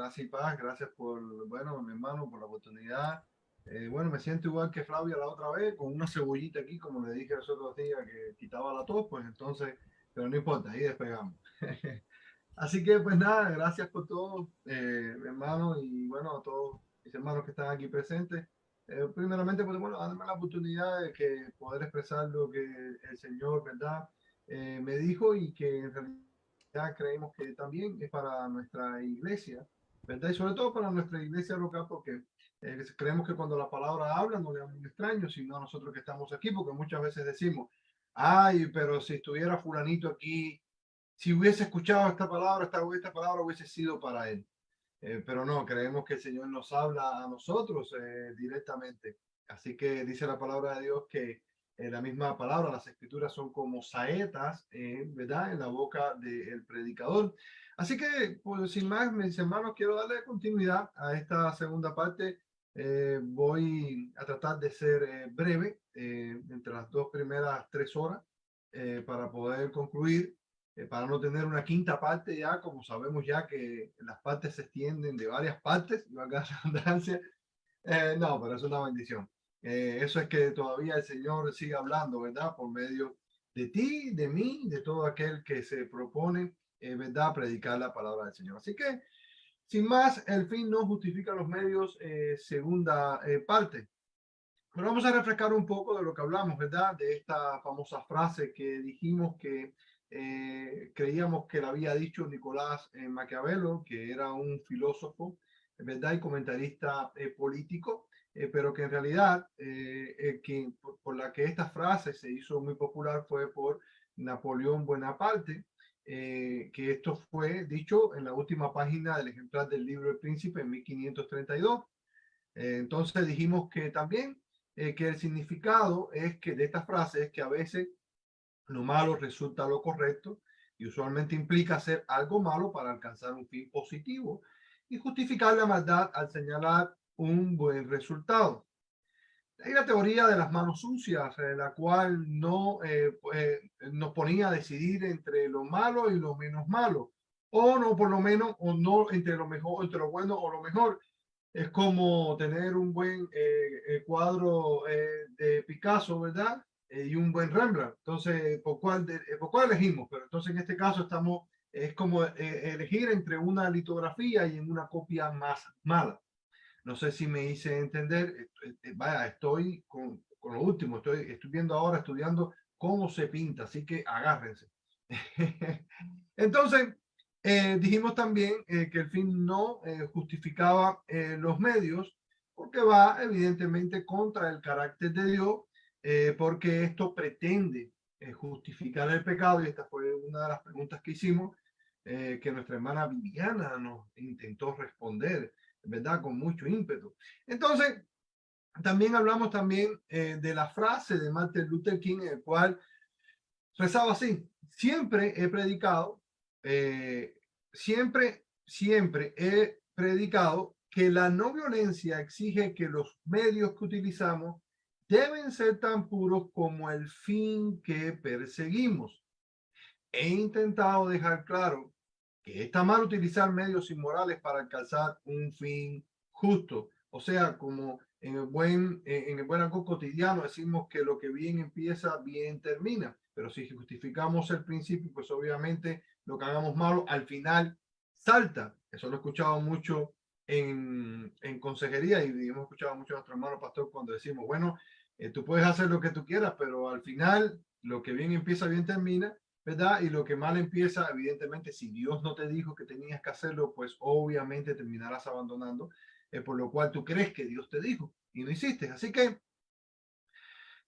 Gracias y paz, gracias por, bueno, mi hermano, por la oportunidad. Bueno, me siento igual que Flavia la otra vez, con una cebollita aquí, como le dije los otros días, que quitaba la tos, pues entonces, pero no importa, ahí despegamos. Así que, pues nada, gracias por todo, mi hermano, y bueno, a todos mis hermanos que están aquí presentes. Primeramente, pues bueno, darme la oportunidad de que poder expresar lo que el Señor, ¿verdad? Me dijo y que en realidad creemos que también es para nuestra iglesia, ¿verdad? Y sobre todo para nuestra iglesia local, porque creemos que cuando la palabra habla no le habla extraño, sino a nosotros que estamos aquí, porque muchas veces decimos, ay, pero si estuviera fulanito aquí, si hubiese escuchado esta palabra hubiese sido para él. Pero no, creemos que el Señor nos habla a nosotros directamente. Así que dice la palabra de Dios que la misma palabra, las escrituras son como saetas, ¿verdad? En la boca del predicador. Así que, pues sin más, mis hermanos, quiero darle continuidad a esta segunda parte. Voy a tratar de ser breve entre las dos primeras 3 horas para poder concluir para no tener una quinta parte ya, como sabemos ya que las partes se extienden de varias partes, no haga redundancia. No, pero es una bendición. Eso es que todavía el Señor sigue hablando, ¿verdad? Por medio de ti, de mí, de todo aquel que se propone, ¿verdad? Predicar la palabra del Señor. Así que, sin más, el fin no justifica los medios, segunda parte. Pero vamos a refrescar un poco de lo que hablamos, ¿verdad? De esta famosa frase que dijimos que creíamos que la había dicho Nicolás Maquiavelo, que era un filósofo, ¿verdad? Y comentarista político, pero que en realidad por la que esta frase se hizo muy popular fue por Napoleón Bonaparte, que esto fue dicho en la última página del ejemplar del libro El Príncipe en 1532. Entonces dijimos que también que el significado es que de esta frase es que a veces lo malo resulta lo correcto y usualmente implica hacer algo malo para alcanzar un fin positivo y justificar la maldad al señalar un buen resultado. Hay la teoría de las manos sucias, la cual no nos ponía a decidir entre lo malo y lo menos malo, o no por lo menos, o no entre lo mejor, entre lo bueno o lo mejor. Es como tener un buen cuadro de Picasso, ¿verdad? Y un buen Rembrandt. Entonces, ¿por cuál elegimos? Pero entonces en este caso estamos, es como elegir entre una litografía y en una copia más mala. No sé si me hice entender. Vaya, estoy con lo último, estoy viendo ahora, estudiando cómo se pinta, así que agárrense. Entonces, dijimos también que el fin no justificaba los medios, porque va evidentemente contra el carácter de Dios, porque esto pretende justificar el pecado, y esta fue una de las preguntas que hicimos, que nuestra hermana Viviana nos intentó responder, ¿verdad? Con mucho ímpetu. Entonces, también hablamos también de la frase de Martin Luther King, en el cual rezaba así: siempre he predicado, eh, siempre he predicado que la no violencia exige que los medios que utilizamos deben ser tan puros como el fin que perseguimos. He intentado dejar claro que está mal utilizar medios inmorales para alcanzar un fin justo. O sea, como en el buen algo cotidiano decimos que lo que bien empieza, bien termina. Pero si justificamos el principio, pues obviamente lo que hagamos malo al final salta. Eso lo he escuchado mucho en consejería, y hemos escuchado mucho a nuestro hermano pastor cuando decimos, bueno, tú puedes hacer lo que tú quieras, pero al final lo que bien empieza, bien termina, ¿verdad? Y lo que mal empieza, evidentemente, si Dios no te dijo que tenías que hacerlo, pues obviamente terminarás abandonando, por lo cual tú crees que Dios te dijo y no hiciste. Así que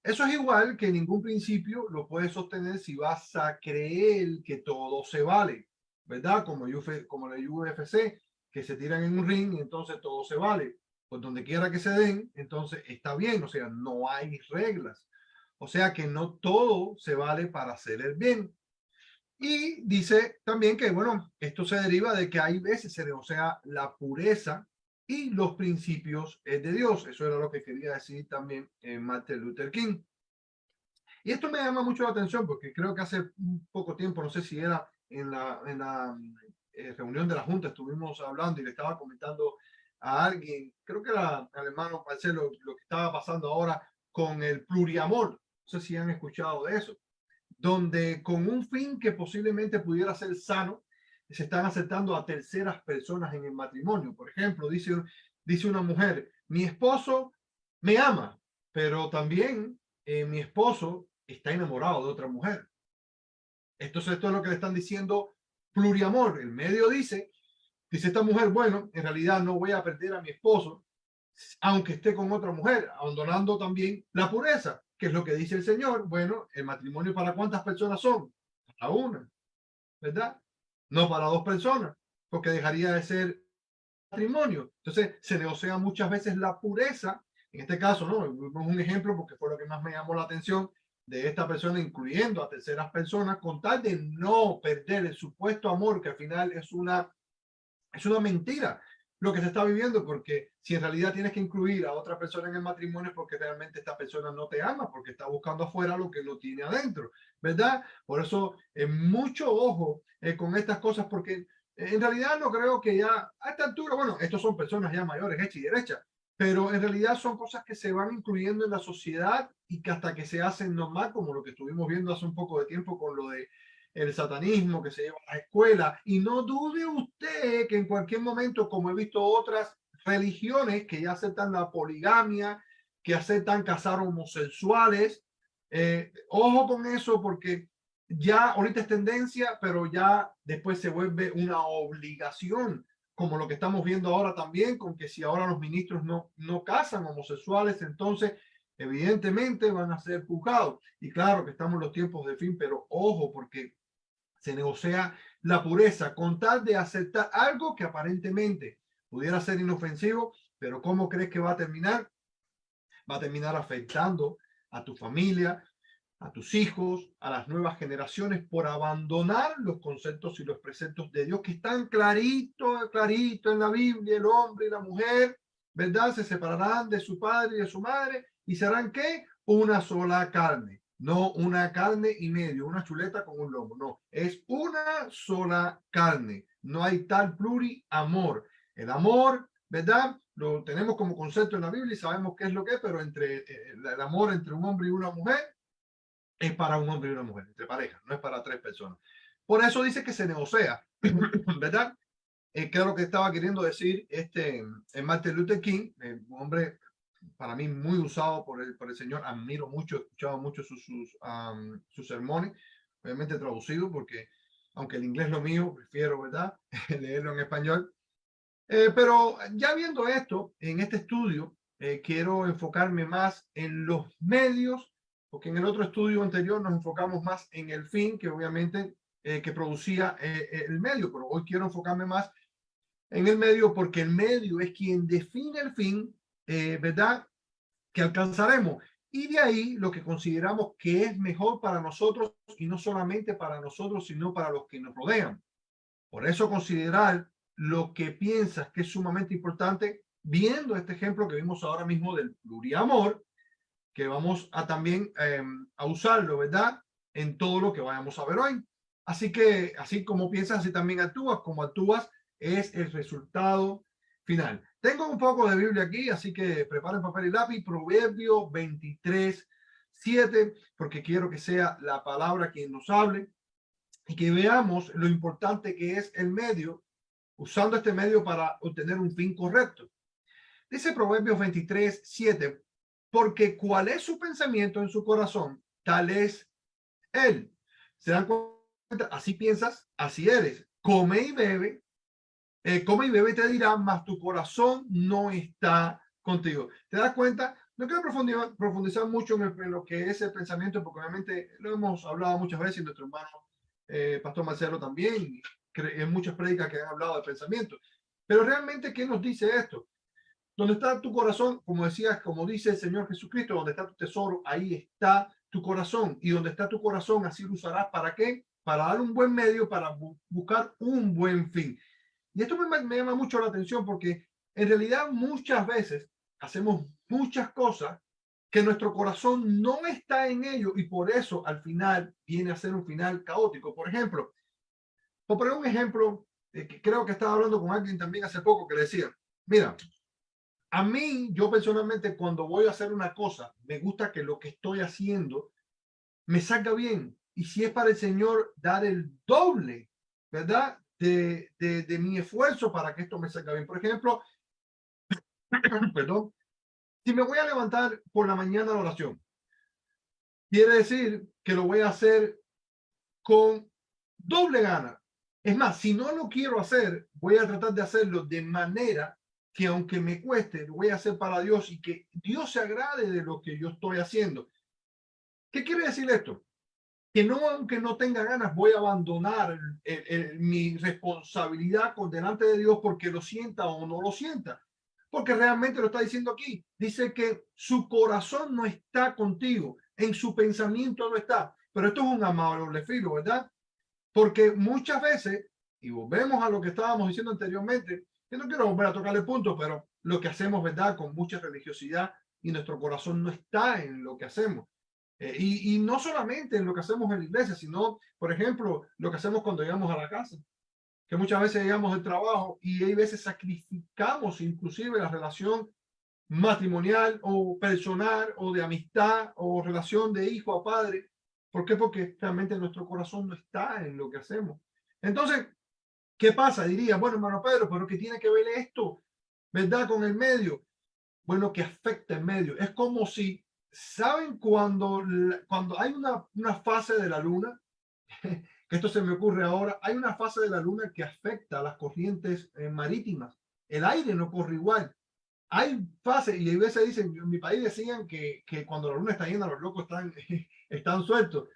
eso es igual que ningún principio lo puedes sostener si vas a creer que todo se vale, ¿verdad? Como la UFC, que se tiran en un ring y entonces todo se vale. Pues donde quiera que se den, entonces está bien, o sea, no hay reglas. O sea que no todo se vale para hacer el bien. Y dice también que, bueno, esto se deriva de que hay veces, o sea, la pureza y los principios de Dios. Eso era lo que quería decir también Martin Luther King. Y esto me llama mucho la atención porque creo que hace un poco tiempo, no sé si era reunión de la Junta estuvimos hablando y le estaba comentando a alguien, creo que era al hermano Marcelo, lo que estaba pasando ahora con el pluriamor. No sé si han escuchado de eso, donde con un fin que posiblemente pudiera ser sano, se están aceptando a terceras personas en el matrimonio. Por ejemplo, dice una mujer, mi esposo me ama, pero también mi esposo está enamorado de otra mujer. Entonces esto es lo que le están diciendo pluriamor. El medio dice esta mujer, bueno, en realidad no voy a perder a mi esposo, aunque esté con otra mujer, abandonando también la pureza, que es lo que dice el Señor. Bueno, el matrimonio para cuántas personas son? Para una, ¿verdad? No para dos personas, porque dejaría de ser matrimonio. Entonces se negocia muchas veces la pureza. En este caso, no, es un ejemplo porque fue lo que más me llamó la atención de esta persona, incluyendo a terceras personas, con tal de no perder el supuesto amor, que al final es una mentira lo que se está viviendo, porque si en realidad tienes que incluir a otra persona en el matrimonio es porque realmente esta persona no te ama, porque está buscando afuera lo que no tiene adentro, ¿verdad? Por eso, mucho ojo con estas cosas, porque en realidad no creo que ya a esta altura, bueno, estos son personas ya mayores, hechas y derechas, pero en realidad son cosas que se van incluyendo en la sociedad y que hasta que se hacen normal, como lo que estuvimos viendo hace un poco de tiempo con lo de el satanismo que se lleva a la escuela. Y no dude usted que en cualquier momento, como he visto otras religiones que ya aceptan la poligamia, que aceptan casar homosexuales, ojo con eso porque ya ahorita es tendencia, pero ya después se vuelve una obligación, como lo que estamos viendo ahora también, con que si ahora los ministros no casan homosexuales, entonces evidentemente van a ser juzgados. Y claro que estamos en los tiempos de fin, pero ojo, porque se negocia la pureza con tal de aceptar algo que aparentemente pudiera ser inofensivo, pero ¿cómo crees que va a terminar? Va a terminar afectando a tu familia, a tus hijos, a las nuevas generaciones por abandonar los conceptos y los preceptos de Dios que están clarito, clarito en la Biblia. El hombre y la mujer, ¿verdad? Se separarán de su padre y de su madre y serán ¿qué? Una sola carne. No una carne y medio, una chuleta con un lomo. No, es una sola carne. No hay tal pluriamor. El amor, ¿verdad? Lo tenemos como concepto en la Biblia y sabemos qué es lo que es, pero entre el amor entre un hombre y una mujer es para un hombre y una mujer, entre parejas, no es para tres personas. Por eso dice que se negocia, ¿verdad? ¿Qué es lo que estaba queriendo decir Martin Luther King? Un hombre para mí muy usado por el Señor, admiro mucho, he escuchado mucho sus sermones, obviamente traducido, porque aunque el inglés es lo mío, prefiero, ¿verdad? Leerlo en español. Pero ya viendo esto, en este estudio, quiero enfocarme más en los medios, porque en el otro estudio anterior nos enfocamos más en el fin, que obviamente que producía el medio, pero hoy quiero enfocarme más en el medio porque el medio es quien define el fin, ¿verdad? Que alcanzaremos. Y de ahí lo que consideramos que es mejor para nosotros y no solamente para nosotros, sino para los que nos rodean. Por eso considerar lo que piensas que es sumamente importante, viendo este ejemplo que vimos ahora mismo del pluriamor, que vamos a también a usarlo, ¿verdad? En todo lo que vayamos a ver hoy. Así que, así como piensas, así también actúas. Como actúas es el resultado final. Tengo un poco de Biblia aquí, así que preparen papel y lápiz. Proverbio 23, 7, porque quiero que sea la palabra quien nos hable y que veamos lo importante que es el medio, usando este medio para obtener un fin correcto. Dice Proverbios 23, 7, porque cuál es su pensamiento en su corazón, tal es él. ¿Se dan cuenta? Así piensas, así eres. Come y bebe y te dirá, mas tu corazón no está contigo. ¿Te das cuenta? No quiero profundizar mucho en lo que es el pensamiento, porque obviamente lo hemos hablado muchas veces y nuestro hermano Pastor Marcelo también, en muchas prédicas que han hablado de pensamiento. Pero realmente, ¿qué nos dice esto? Donde está tu corazón, como decías, como dice el Señor Jesucristo, donde está tu tesoro, ahí está tu corazón. Y donde está tu corazón, así lo usarás. ¿Para qué? Para dar un buen medio, para buscar un buen fin. Y esto me llama mucho la atención porque en realidad muchas veces hacemos muchas cosas que nuestro corazón no está en ello y por eso al final viene a ser un final caótico. Por ejemplo, por poner un ejemplo creo que estaba hablando con alguien también hace poco que le decía, mira, a mí, yo personalmente, cuando voy a hacer una cosa, me gusta que lo que estoy haciendo me salga bien. Y si es para el Señor, dar el doble, ¿verdad? De mi esfuerzo para que esto me salga bien. Por ejemplo, perdón, si me voy a levantar por la mañana a la oración, quiere decir que lo voy a hacer con doble gana. Es más, si no lo quiero hacer, voy a tratar de hacerlo de manera que aunque me cueste, lo voy a hacer para Dios y que Dios se agrade de lo que yo estoy haciendo. ¿Qué quiere decir esto? Que no, aunque no tenga ganas, voy a abandonar mi responsabilidad con delante de Dios porque lo sienta o no lo sienta. Porque realmente lo está diciendo aquí. Dice que su corazón no está contigo, en su pensamiento no está. Pero esto es un amable filo, ¿verdad? Porque muchas veces, y volvemos a lo que estábamos diciendo anteriormente, que no quiero volver a tocar el punto, pero lo que hacemos, ¿verdad? Con mucha religiosidad y nuestro corazón no está en lo que hacemos. Y no solamente en lo que hacemos en la iglesia, sino, por ejemplo, lo que hacemos cuando llegamos a la casa, que muchas veces llegamos del trabajo y hay veces sacrificamos inclusive la relación matrimonial o personal o de amistad o relación de hijo a padre. ¿Por qué? Porque realmente nuestro corazón no está en lo que hacemos. Entonces, ¿qué pasa? Diría, bueno, hermano Pedro, pero ¿qué tiene que ver esto, verdad, con el medio? Bueno, que afecta el medio. Es como si, ¿saben cuando hay una fase de la luna? Que esto se me ocurre ahora, hay una fase de la luna que afecta a las corrientes marítimas. El aire no corre igual. Hay fases, y a veces dicen, en mi país decían que cuando la luna está llena, los locos están sueltos.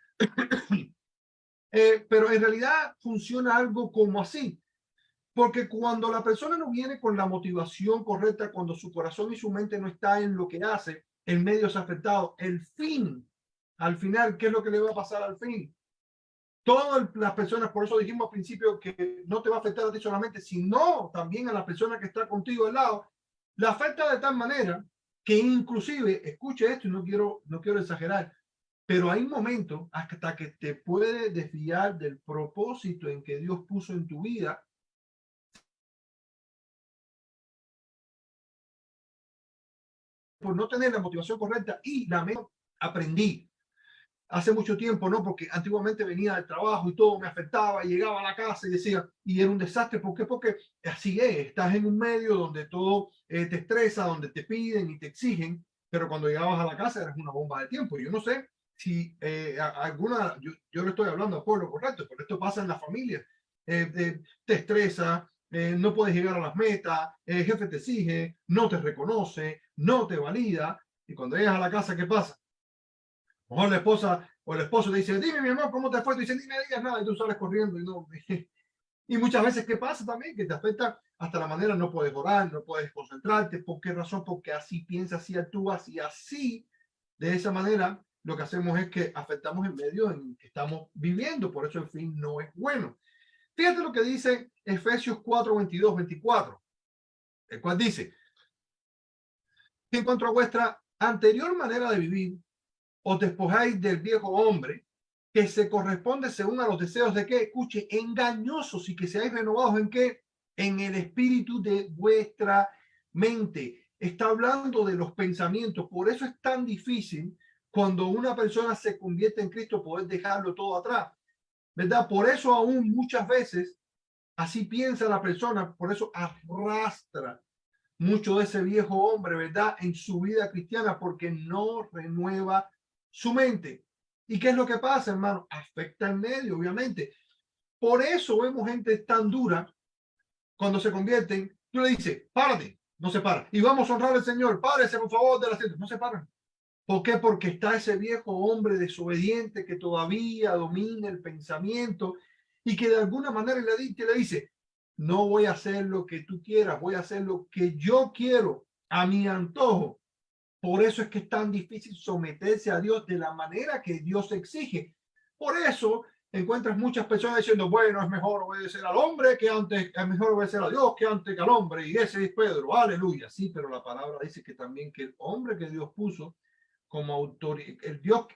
Pero en realidad funciona algo como así. Porque cuando la persona no viene con la motivación correcta, cuando su corazón y su mente no está en lo que hace, el medio es afectado. El fin, al final, ¿qué es lo que le va a pasar al fin? Todas las personas, por eso dijimos al principio que no te va a afectar a ti solamente, sino también a la persona que está contigo al lado, la afecta de tal manera que inclusive, escuche esto y no quiero exagerar, pero hay momentos hasta que te puede desviar del propósito en que Dios puso en tu vida por no tener la motivación correcta y la aprendí hace mucho tiempo, ¿no? Porque antiguamente venía del trabajo y todo me afectaba, y llegaba a la casa y decía, y era un desastre. ¿Por qué? Porque así es, estás en un medio donde todo te estresa, donde te piden y te exigen, pero cuando llegabas a la casa eres una bomba de tiempo. Yo no sé si yo le estoy hablando al pueblo correcto, pero esto pasa en la familia. Te estresa, no puedes llegar a las metas, el jefe te exige, no te reconoce, no te valida, y cuando llegas a la casa, ¿qué pasa? Mejor la esposa o el esposo te dice, dime mi amor, ¿cómo te fue? Tú dices, ni me digas nada, y tú sales corriendo y no. Y muchas veces, ¿qué pasa también? Que te afecta hasta la manera, no puedes orar, no puedes concentrarte. ¿Por qué razón? Porque así piensas, así actúas y así, de esa manera, lo que hacemos es que afectamos el medio en que estamos viviendo. Por eso el fin no es bueno. Fíjate lo que dice Efesios 4, 22, 24, el cual dice, en cuanto a vuestra anterior manera de vivir, os despojáis del viejo hombre que se corresponde según a los deseos de que, escuche, engañosos, y que seáis renovados en qué, en el espíritu de vuestra mente. Está hablando de los pensamientos. Por eso es tan difícil cuando una persona se convierte en Cristo poder dejarlo todo atrás, ¿verdad? Por eso aún muchas veces así piensa la persona, por eso arrastra mucho de ese viejo hombre, ¿verdad? En su vida cristiana, porque no renueva su mente. ¿Y qué es lo que pasa, hermano? Afecta el medio, obviamente. Por eso vemos gente tan dura cuando se convierten. Tú le dices, párate, no se para. Y vamos a honrar al Señor, párese por favor del asiento. No se paran. ¿Por qué? Porque está ese viejo hombre desobediente que todavía domina el pensamiento y que de alguna manera le dice, no voy a hacer lo que tú quieras, voy a hacer lo que yo quiero a mi antojo. Por eso es que es tan difícil someterse a Dios de la manera que Dios exige. Por eso encuentras muchas personas diciendo, bueno, es mejor obedecer al hombre que antes, es mejor obedecer a Dios que antes que al hombre. Y ese es Pedro, aleluya. Sí, pero la palabra dice que también que el hombre que Dios puso como autoridad,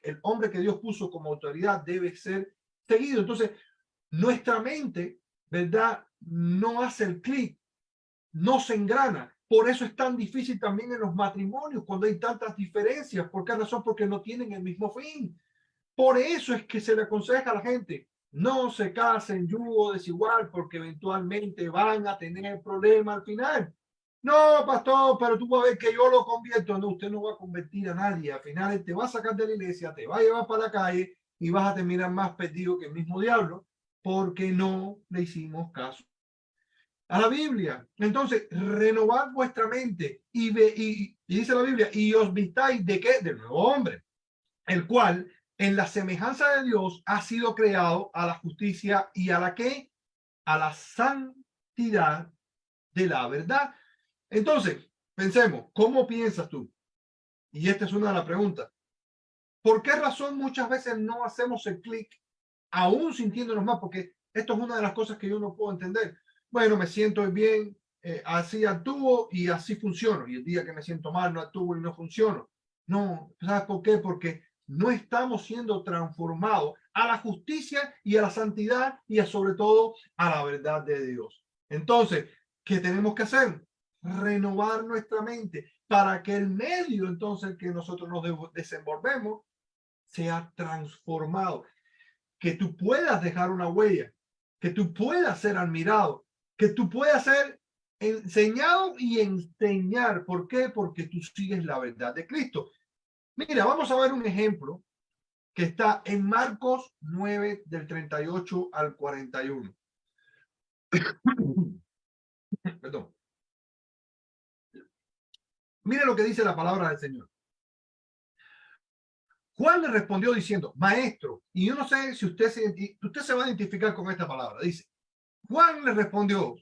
el hombre que Dios puso como autoridad debe ser seguido. Entonces, nuestra mente, ¿verdad? no hace el clic, no se engrana. Por eso es tan difícil también en los matrimonios, cuando hay tantas diferencias. ¿Por qué razón? Porque no tienen el mismo fin. Por eso es que se le aconseja a la gente, no se casen yugo desigual, porque eventualmente van a tener problemas al final. No, pastor, pero tú vas a ver que yo lo convierto. No, usted no va a convertir a nadie. Al final él te va a sacar de la iglesia, te va a llevar para la calle y vas a terminar más perdido que el mismo diablo, porque no le hicimos caso a la Biblia. Entonces, renovad vuestra mente y dice la Biblia, y os vistáis de qué? Del nuevo hombre, el cual en la semejanza de Dios ha sido creado a la justicia y a la que, a la santidad de la verdad. Entonces, pensemos, ¿cómo piensas tú? Y esta es una de las preguntas. ¿Por qué razón muchas veces no hacemos el clic, aún sintiéndonos mal? Porque esto es una de las cosas que yo no puedo entender. Bueno, me siento bien, así actúo y así funciono. Y el día que me siento mal, no actúo y no funciono. No, ¿sabes por qué? Porque no estamos siendo transformados a la justicia y a la santidad y sobre todo a la verdad de Dios. Entonces, ¿qué tenemos que hacer? Renovar nuestra mente para que el medio entonces que nosotros nos desenvolvemos sea transformado, que tú puedas dejar una huella, que tú puedas ser admirado, que tú puedas ser enseñado y enseñar. ¿Por qué? Porque tú sigues la verdad de Cristo. Mira, vamos a ver un ejemplo que está en Marcos 9 del 38 al 41. Perdón. Mire lo que dice la palabra del Señor. Juan le respondió diciendo, maestro, y yo no sé si usted se va a identificar con esta palabra. Dice, Juan le respondió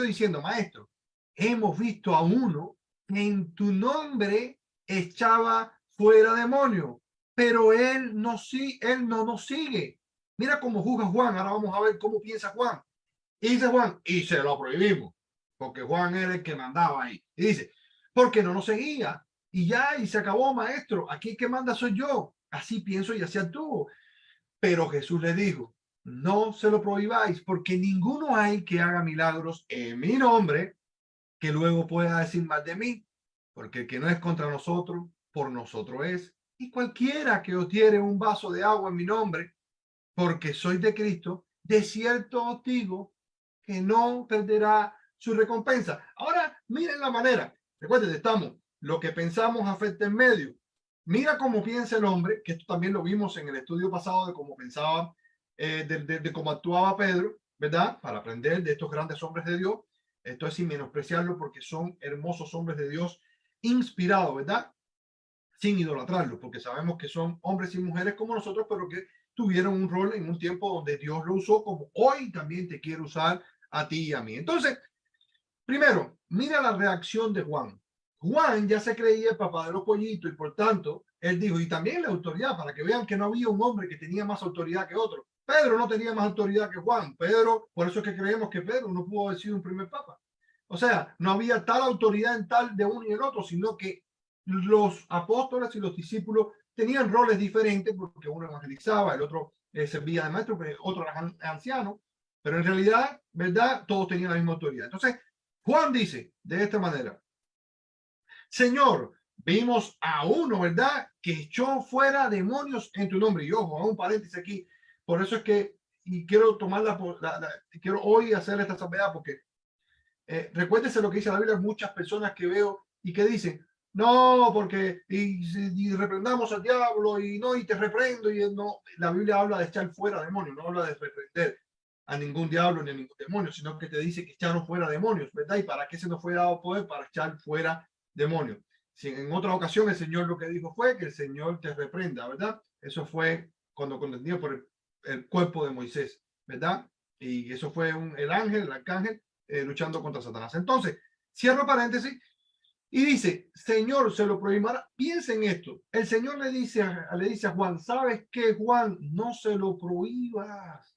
diciendo, maestro, hemos visto a uno que en tu nombre echaba fuera demonio, pero él no nos sigue. Mira cómo juzga Juan. Ahora vamos a ver cómo piensa Juan. Y dice Juan, y se lo prohibimos, porque Juan era el que mandaba ahí. Y dice, porque no nos seguía. Y ya, y se acabó, maestro. Aquí el que manda soy yo. Así pienso y así actúo. Pero Jesús le dijo, no se lo prohibáis, porque ninguno hay que haga milagros en mi nombre que luego pueda decir más de mí, porque el que no es contra nosotros, por nosotros es. Y cualquiera que os diere un vaso de agua en mi nombre, porque soy de Cristo, de cierto os digo que no perderá su recompensa. Ahora, miren la manera. Recuerden, estamos, lo que pensamos afecta en medio. Mira cómo piensa el hombre, que esto también lo vimos en el estudio pasado de cómo pensaba, de cómo actuaba Pedro, ¿verdad? Para aprender de estos grandes hombres de Dios. Esto es sin menospreciarlo porque son hermosos hombres de Dios inspirados, ¿verdad? Sin idolatrarlos, porque sabemos que son hombres y mujeres como nosotros, pero que tuvieron un rol en un tiempo donde Dios lo usó, como hoy también te quiere usar a ti y a mí. Entonces, primero, mira la reacción de Juan. Juan ya se creía el papá de los pollitos y por tanto, él dijo, y también la autoridad, para que vean que no había un hombre que tenía más autoridad que otro. Pedro no tenía más autoridad que Juan. Pedro, por eso es que creemos que Pedro no pudo haber sido un primer papa. O sea, no había tal autoridad en tal de uno y el otro, sino que los apóstoles y los discípulos tenían roles diferentes porque uno evangelizaba, el otro servía de maestro, pero otro era anciano, pero en realidad, ¿verdad? Todos tenían la misma autoridad. Entonces, Juan dice de esta manera, Señor, vimos a uno, ¿verdad? Que echó fuera demonios en tu nombre. Y ojo, un paréntesis aquí. Por eso es que, y quiero tomarla, quiero hoy hacer esta salvedad porque recuérdese lo que dice la Biblia, muchas personas que veo y que dicen, no, porque y reprendamos al diablo y no, y te reprendo. Y no, la Biblia habla de echar fuera demonios, no habla de reprender a ningún diablo ni a ningún demonio, sino que te dice que echaron fuera demonios, ¿verdad? ¿Y para qué se nos fue dado poder? Para echar fuera demonios. Si en otra ocasión el Señor lo que dijo fue que el Señor te reprenda, ¿verdad? Eso fue cuando contendió por el cuerpo de Moisés, ¿verdad? Y eso fue el ángel, el arcángel, luchando contra Satanás. Entonces, cierro paréntesis y dice, Señor, se lo prohibirá. Piensen esto. El Señor le dice a Juan, ¿sabes qué, Juan? No se lo prohíbas.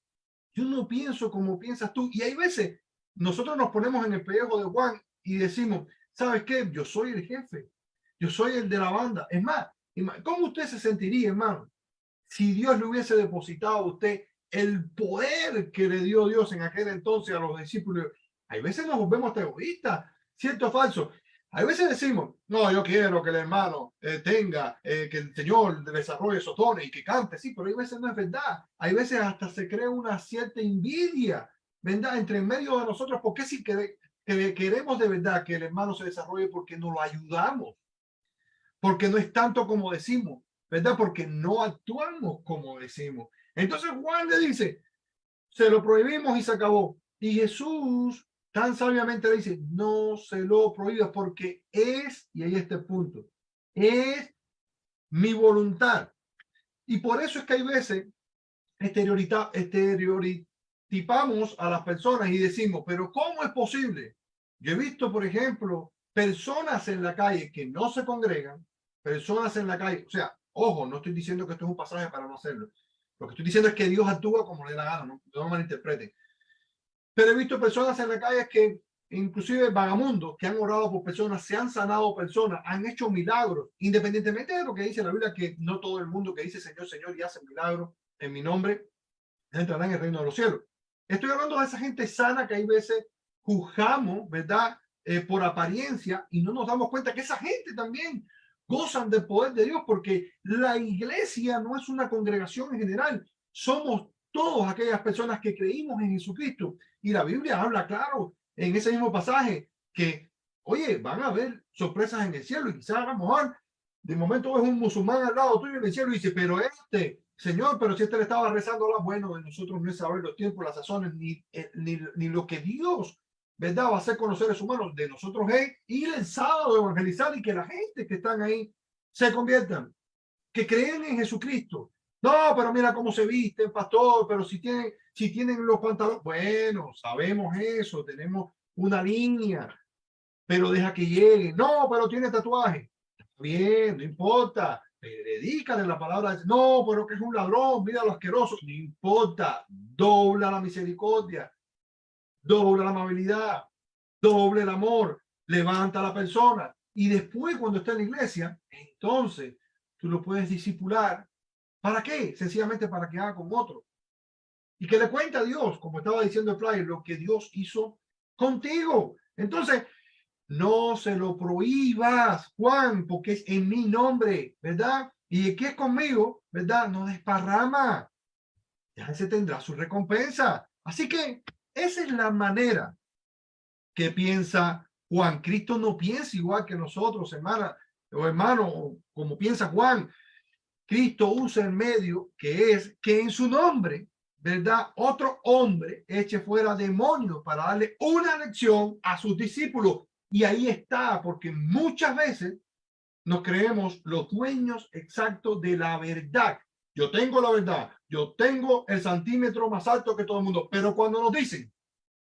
Yo no pienso como piensas tú. Y hay veces nosotros nos ponemos en el pellejo de Juan y decimos, ¿sabes qué? Yo soy el jefe. Yo soy el de la banda. Es más, ¿cómo usted se sentiría, hermano, si Dios le hubiese depositado a usted el poder que le dio Dios en aquel entonces a los discípulos. Hay veces nos volvemos hasta egoístas, cierto o falso. Hay veces decimos, no, yo quiero que el hermano tenga, que el Señor desarrolle esos dones y que cante, sí, pero hay veces no es verdad. Hay veces hasta se crea una cierta envidia, ¿verdad? Entre en medio de nosotros, porque si queremos de verdad que el hermano se desarrolle porque nos lo ayudamos, porque no es tanto como decimos, ¿verdad? Porque no actuamos como decimos. Entonces Juan le dice, se lo prohibimos y se acabó. Y Jesús tan sabiamente le dice, no se lo prohíbas porque es, y ahí está el punto, es mi voluntad. Y por eso es que hay veces estereotipamos a las personas y decimos, pero ¿cómo es posible? Yo he visto, por ejemplo, personas en la calle que no se congregan, personas en la calle, o sea, ojo, no estoy diciendo que esto es un pasaje para no hacerlo. Lo que estoy diciendo es que Dios actúa como le da la gana, no me malinterpreten. Pero he visto personas en la calle que, inclusive vagamundos, que han orado por personas, se han sanado personas, han hecho milagros, independientemente de lo que dice la Biblia, que no todo el mundo que dice Señor, Señor y hace milagros en mi nombre entrará en el reino de los cielos. Estoy hablando de esa gente sana que hay veces juzgamos, ¿verdad? Por apariencia y no nos damos cuenta que esa gente también gozan del poder de Dios, porque la iglesia no es una congregación en general, somos todas aquellas personas que creímos en Jesucristo. Y la Biblia habla claro en ese mismo pasaje que, oye, van a haber sorpresas en el cielo y quizás a lo mejor de momento ves un musulmán al lado tuyo en el cielo y dice, pero Señor, pero si le estaba rezando, bueno, de nosotros no es saber los tiempos, las sazones, ni lo que Dios, ¿verdad? Va a hacer con los seres humanos. De nosotros es ir el sábado a evangelizar y que la gente que están ahí se conviertan, que creen en Jesucristo. No, pero mira cómo se visten, pastor, pero si tienen los pantalones, bueno, sabemos eso, tenemos una línea, pero deja que llegue. No, pero tiene tatuaje. Bien, no importa. Dedícale la palabra. No, pero que es un ladrón, mira lo asqueroso. No importa. Dobla la misericordia, dobla la amabilidad, doble el amor, levanta a la persona. Y después, cuando está en la iglesia, entonces tú lo puedes discipular. ¿Para qué? Sencillamente para que haga con otro. Y que le cuente a Dios, como estaba diciendo el flyer, lo que Dios hizo contigo. Entonces, no se lo prohíbas, Juan, porque es en mi nombre, ¿verdad? Y el que es conmigo, ¿verdad? No desparrama. Ya se tendrá su recompensa. Así que esa es la manera que piensa Juan. Cristo no piensa igual que nosotros, hermana o hermano, como piensa Juan. Cristo usa el medio que es que en su nombre, ¿verdad? Otro hombre eche fuera demonios para darle una lección a sus discípulos. Y ahí está, porque muchas veces nos creemos los dueños exactos de la verdad. Yo tengo la verdad, yo tengo el centímetro más alto que todo el mundo, pero cuando nos dicen,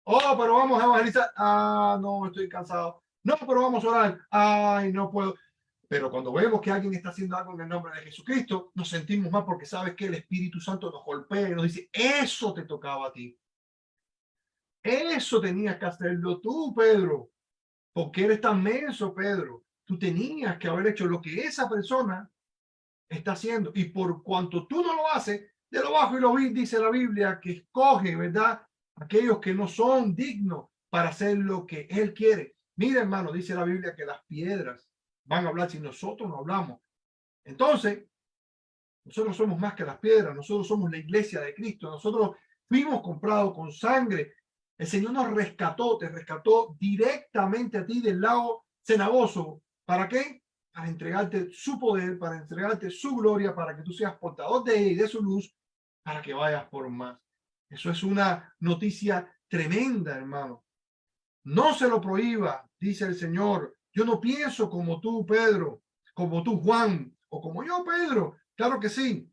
oh, pero vamos a evangelizar, ah, no, estoy cansado, no, pero vamos a orar, ay, no puedo. Pero cuando vemos que alguien está haciendo algo en el nombre de Jesucristo, nos sentimos mal porque sabes que el Espíritu Santo nos golpea y nos dice, eso te tocaba a ti. Eso tenías que hacerlo tú, Pedro. Porque eres tan menso, Pedro. Tú tenías que haber hecho lo que esa persona está haciendo. Y por cuanto tú no lo haces, de lo bajo y lo vi, dice la Biblia, que escoge, ¿verdad? Aquellos que no son dignos para hacer lo que Él quiere. Mira, hermano, dice la Biblia que las piedras van a hablar si nosotros no hablamos. Entonces, nosotros somos más que las piedras, nosotros somos la iglesia de Cristo, nosotros fuimos comprados con sangre. El Señor nos rescató, te rescató directamente a ti del lago cenagoso. ¿Para qué? Para entregarte su poder, para entregarte su gloria, para que tú seas portador de ella y de su luz, para que vayas por más. Eso es una noticia tremenda, hermano. No se lo prohíba, dice el Señor. Yo no pienso como tú, Pedro, como tú, Juan, o como yo, Pedro. Claro que sí.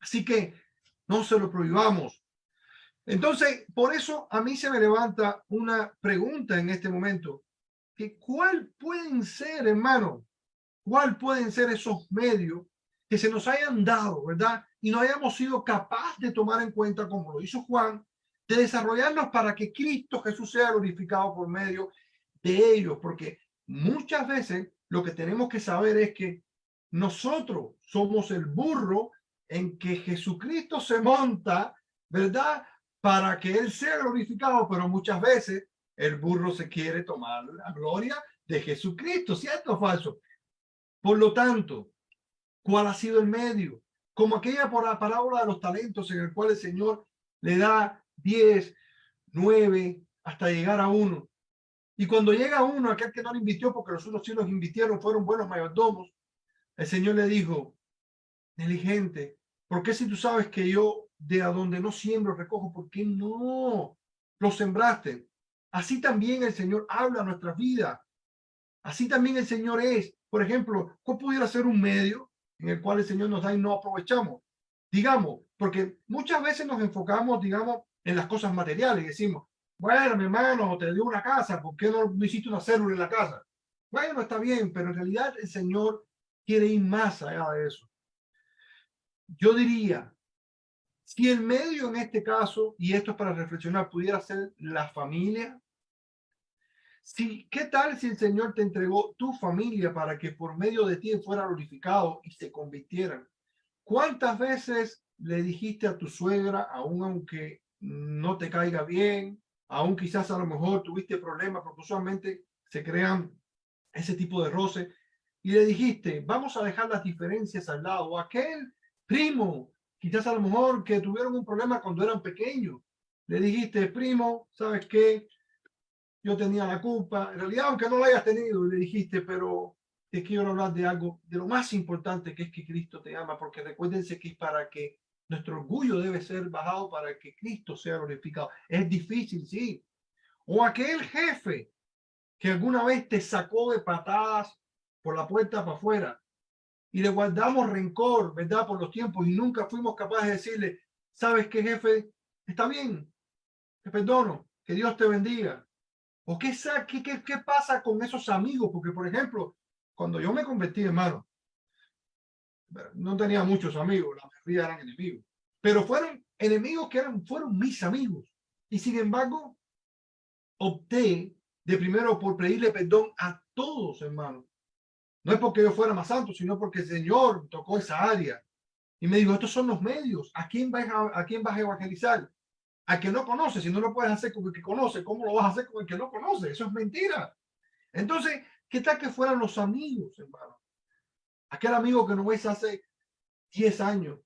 Así que no se lo prohibamos. Entonces, por eso a mí se me levanta una pregunta en este momento. Que ¿cuál pueden ser, hermano? ¿Cuál pueden ser esos medios que se nos hayan dado, verdad? Y no hayamos sido capaces de tomar en cuenta, como lo hizo Juan, de desarrollarnos para que Cristo Jesús sea glorificado por medio de ellos. Porque muchas veces lo que tenemos que saber es que nosotros somos el burro en que Jesucristo se monta, ¿verdad? Para que Él sea glorificado, pero muchas veces el burro se quiere tomar la gloria de Jesucristo, ¿cierto o falso? Por lo tanto, ¿cuál ha sido el medio? Como aquella por la parábola de los talentos en el cual el Señor le da 10, 9, hasta llegar a uno. Y cuando llega uno, aquel que no le invirtió, porque los otros sí los invirtieron, fueron buenos mayordomos, el Señor le dijo, negligente, ¿por qué si tú sabes que yo de a donde no siembro recojo, por qué no lo sembraste? Así también el Señor habla a nuestras vidas. Así también el Señor es. Por ejemplo, ¿cuál pudiera ser un medio en el cual el Señor nos da y no aprovechamos? Digamos, porque muchas veces nos enfocamos, digamos, en las cosas materiales y decimos, bueno, mi hermano, te dio una casa, ¿por qué no hiciste una célula en la casa? Bueno, está bien, pero en realidad el Señor quiere ir más allá de eso. Yo diría, si el medio en este caso, y esto es para reflexionar, pudiera ser la familia, si, ¿qué tal si el Señor te entregó tu familia para que por medio de ti fuera glorificado y se convirtieran? ¿Cuántas veces le dijiste a tu suegra, aun aunque no te caiga bien, aun quizás a lo mejor tuviste problemas, porque usualmente se crean ese tipo de roce, y le dijiste, vamos a dejar las diferencias al lado, o aquel primo, quizás a lo mejor que tuvieron un problema cuando eran pequeños, le dijiste, primo, ¿sabes qué? Yo tenía la culpa, en realidad aunque no la hayas tenido, le dijiste, pero te quiero hablar de algo, de lo más importante que es que Cristo te ama, porque recuérdense que es para que nuestro orgullo debe ser bajado para que Cristo sea glorificado. Es difícil, sí. O aquel jefe que alguna vez te sacó de patadas por la puerta para afuera y le guardamos rencor, ¿verdad? Por los tiempos y nunca fuimos capaces de decirle, ¿sabes qué, jefe? Está bien, te perdono, que Dios te bendiga. ¿O qué pasa con esos amigos? Porque, por ejemplo, cuando yo me convertí, hermano, no tenía muchos amigos, la mayoría eran enemigos, pero fueron enemigos que fueron mis amigos. Y sin embargo, opté de primero por pedirle perdón a todos, hermano. No es porque yo fuera más santo, sino porque el Señor tocó esa área. Y me dijo, estos son los medios. ¿A quién vas a evangelizar? A que no conoce. Si no lo puedes hacer con el que conoce, ¿cómo lo vas a hacer con el que no conoce? Eso es mentira. Entonces, ¿qué tal que fueran los amigos, hermano? Aquel amigo que no ves hace 10 años,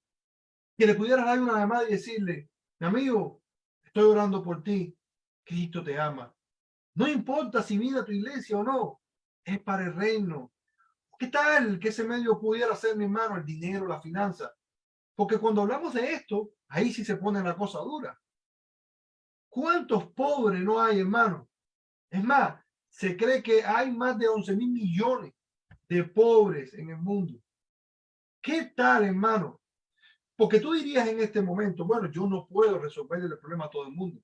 que le pudieras dar una llamada y decirle, mi amigo, estoy orando por ti, Cristo te ama. No importa si viene a tu iglesia o no, es para el reino. ¿Qué tal que ese medio pudiera ser, mi hermano, el dinero, la finanza? Porque cuando hablamos de esto, ahí sí se pone la cosa dura. ¿Cuántos pobres no hay, hermano? Es más, se cree que hay más de 11.000 millones de pobres en el mundo. ¿Qué tal, hermano? Porque tú dirías en este momento, bueno, yo no puedo resolver el problema a todo el mundo.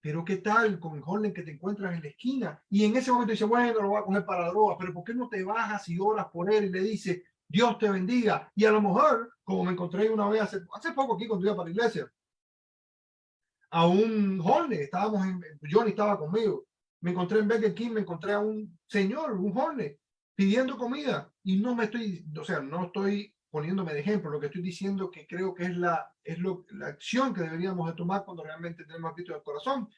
Pero ¿qué tal con el joven que te encuentras en la esquina? Y en ese momento dice, bueno, lo voy a coger para droga, pero ¿por qué no te bajas y oras por él y le dices, Dios te bendiga? Y a lo mejor, como me encontré una vez hace poco aquí cuando iba para la iglesia, a un joven, Johnny estaba conmigo, me encontré en Burger King, me encontré a un señor, un joven, pidiendo comida y no me estoy, o sea, no estoy poniéndome de ejemplo, lo que estoy diciendo que creo que es la acción que deberíamos de tomar cuando realmente tenemos a Cristo en el corazón.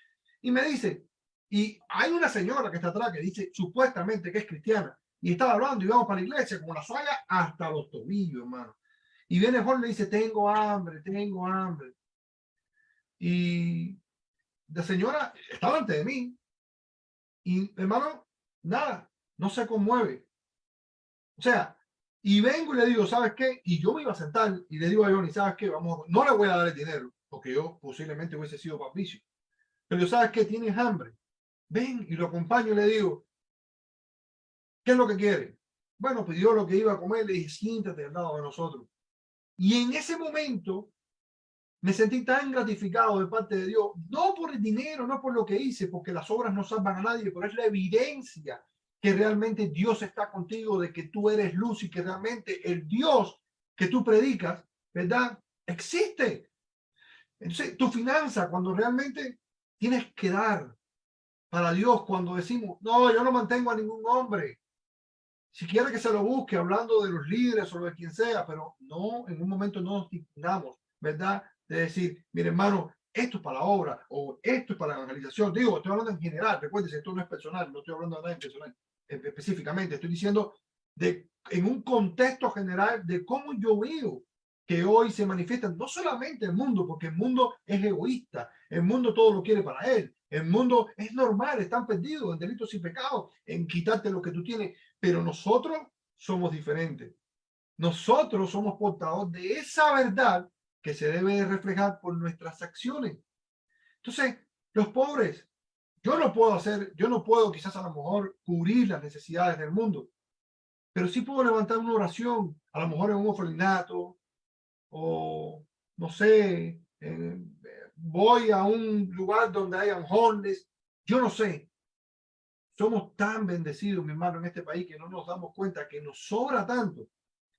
Y me dice, y hay una señora que está atrás que dice supuestamente que es cristiana y estaba hablando y vamos para la iglesia con la saga hasta los tobillos, hermano. Y viene Jorge y le dice, tengo hambre, tengo hambre. Y la señora estaba ante de mí y, hermano, nada, no se conmueve. O sea, y vengo y le digo, ¿sabes qué? Y yo me iba a sentar y le digo a Johnny, ¿sabes qué? No le voy a dar el dinero, porque yo posiblemente hubiese sido papicio. Pero ¿sabes qué? Tienes hambre. Ven y lo acompaño y le digo, ¿qué es lo que quiere? Bueno, pues yo lo que iba a comer, le dije, siéntate al lado de nosotros. Y en ese momento me sentí tan gratificado de parte de Dios, no por el dinero, no por lo que hice, porque las obras no salvan a nadie, pero es la evidencia que realmente Dios está contigo, de que tú eres luz y que realmente el Dios que tú predicas, ¿verdad? Existe. Entonces, tu finanza, cuando realmente tienes que dar para Dios, cuando decimos, no, yo no mantengo a ningún hombre, si quiere que se lo busque, hablando de los líderes o de quien sea, pero no, en un momento no nos dignamos, ¿verdad? De decir, mire hermano, esto es para la obra o esto es para la evangelización. Digo, estoy hablando en general, recuérdense, esto no es personal, no estoy hablando de nada en personal específicamente, estoy diciendo en un contexto general de cómo yo veo que hoy se manifiestan no solamente el mundo, porque el mundo es egoísta, el mundo todo lo quiere para él, el mundo es normal, están perdidos en delitos y pecados, en quitarte lo que tú tienes, pero nosotros somos diferentes. Nosotros somos portadores de esa verdad que se debe de reflejar por nuestras acciones. Entonces, los pobres, yo no puedo quizás a lo mejor cubrir las necesidades del mundo, pero sí puedo levantar una oración, a lo mejor en un orfanato, o no sé, voy a un lugar donde hayan homeless, yo no sé. Somos tan bendecidos, mi hermano, en este país que no nos damos cuenta que nos sobra tanto,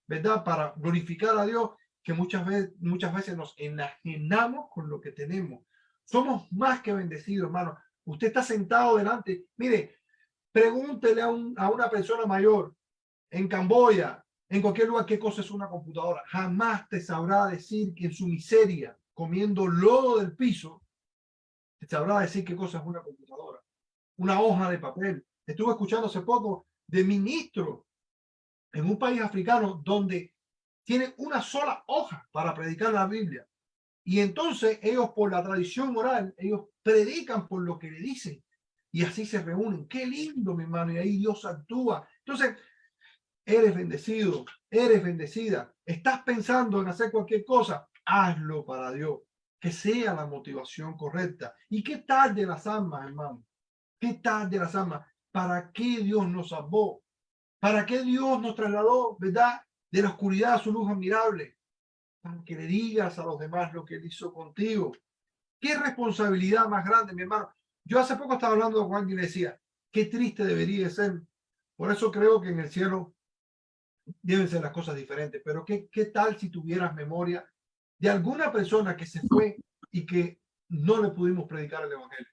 ¿verdad? Para glorificar a Dios, que muchas veces nos enajenamos con lo que tenemos. Somos más que bendecidos, hermano. Usted está sentado delante, mire, pregúntele a una persona mayor en Camboya, en cualquier lugar, qué cosa es una computadora. Jamás te sabrá decir que en su miseria, comiendo lodo del piso, te sabrá decir qué cosa es una computadora, una hoja de papel. Estuve escuchando hace poco de ministros en un país africano donde tienen una sola hoja para predicar la Biblia. Y entonces ellos, por la tradición oral, ellos predican por lo que le dicen. Y así se reúnen. Qué lindo, mi hermano. Y ahí Dios actúa. Entonces, eres bendecido, eres bendecida. Estás pensando en hacer cualquier cosa, hazlo para Dios. Que sea la motivación correcta. ¿Y qué tal de las almas, hermano? ¿Qué tal de las almas? ¿Para qué Dios nos salvó? ¿Para qué Dios nos trasladó, verdad? De la oscuridad a su luz admirable. Para que le digas a los demás lo que Él hizo contigo. ¿Qué responsabilidad más grande, mi hermano? Yo hace poco estaba hablando con alguien y le decía, qué triste debería ser. Por eso creo que en el cielo deben ser las cosas diferentes. Pero ¿qué tal si tuvieras memoria de alguna persona que se fue y que no le pudimos predicar el evangelio?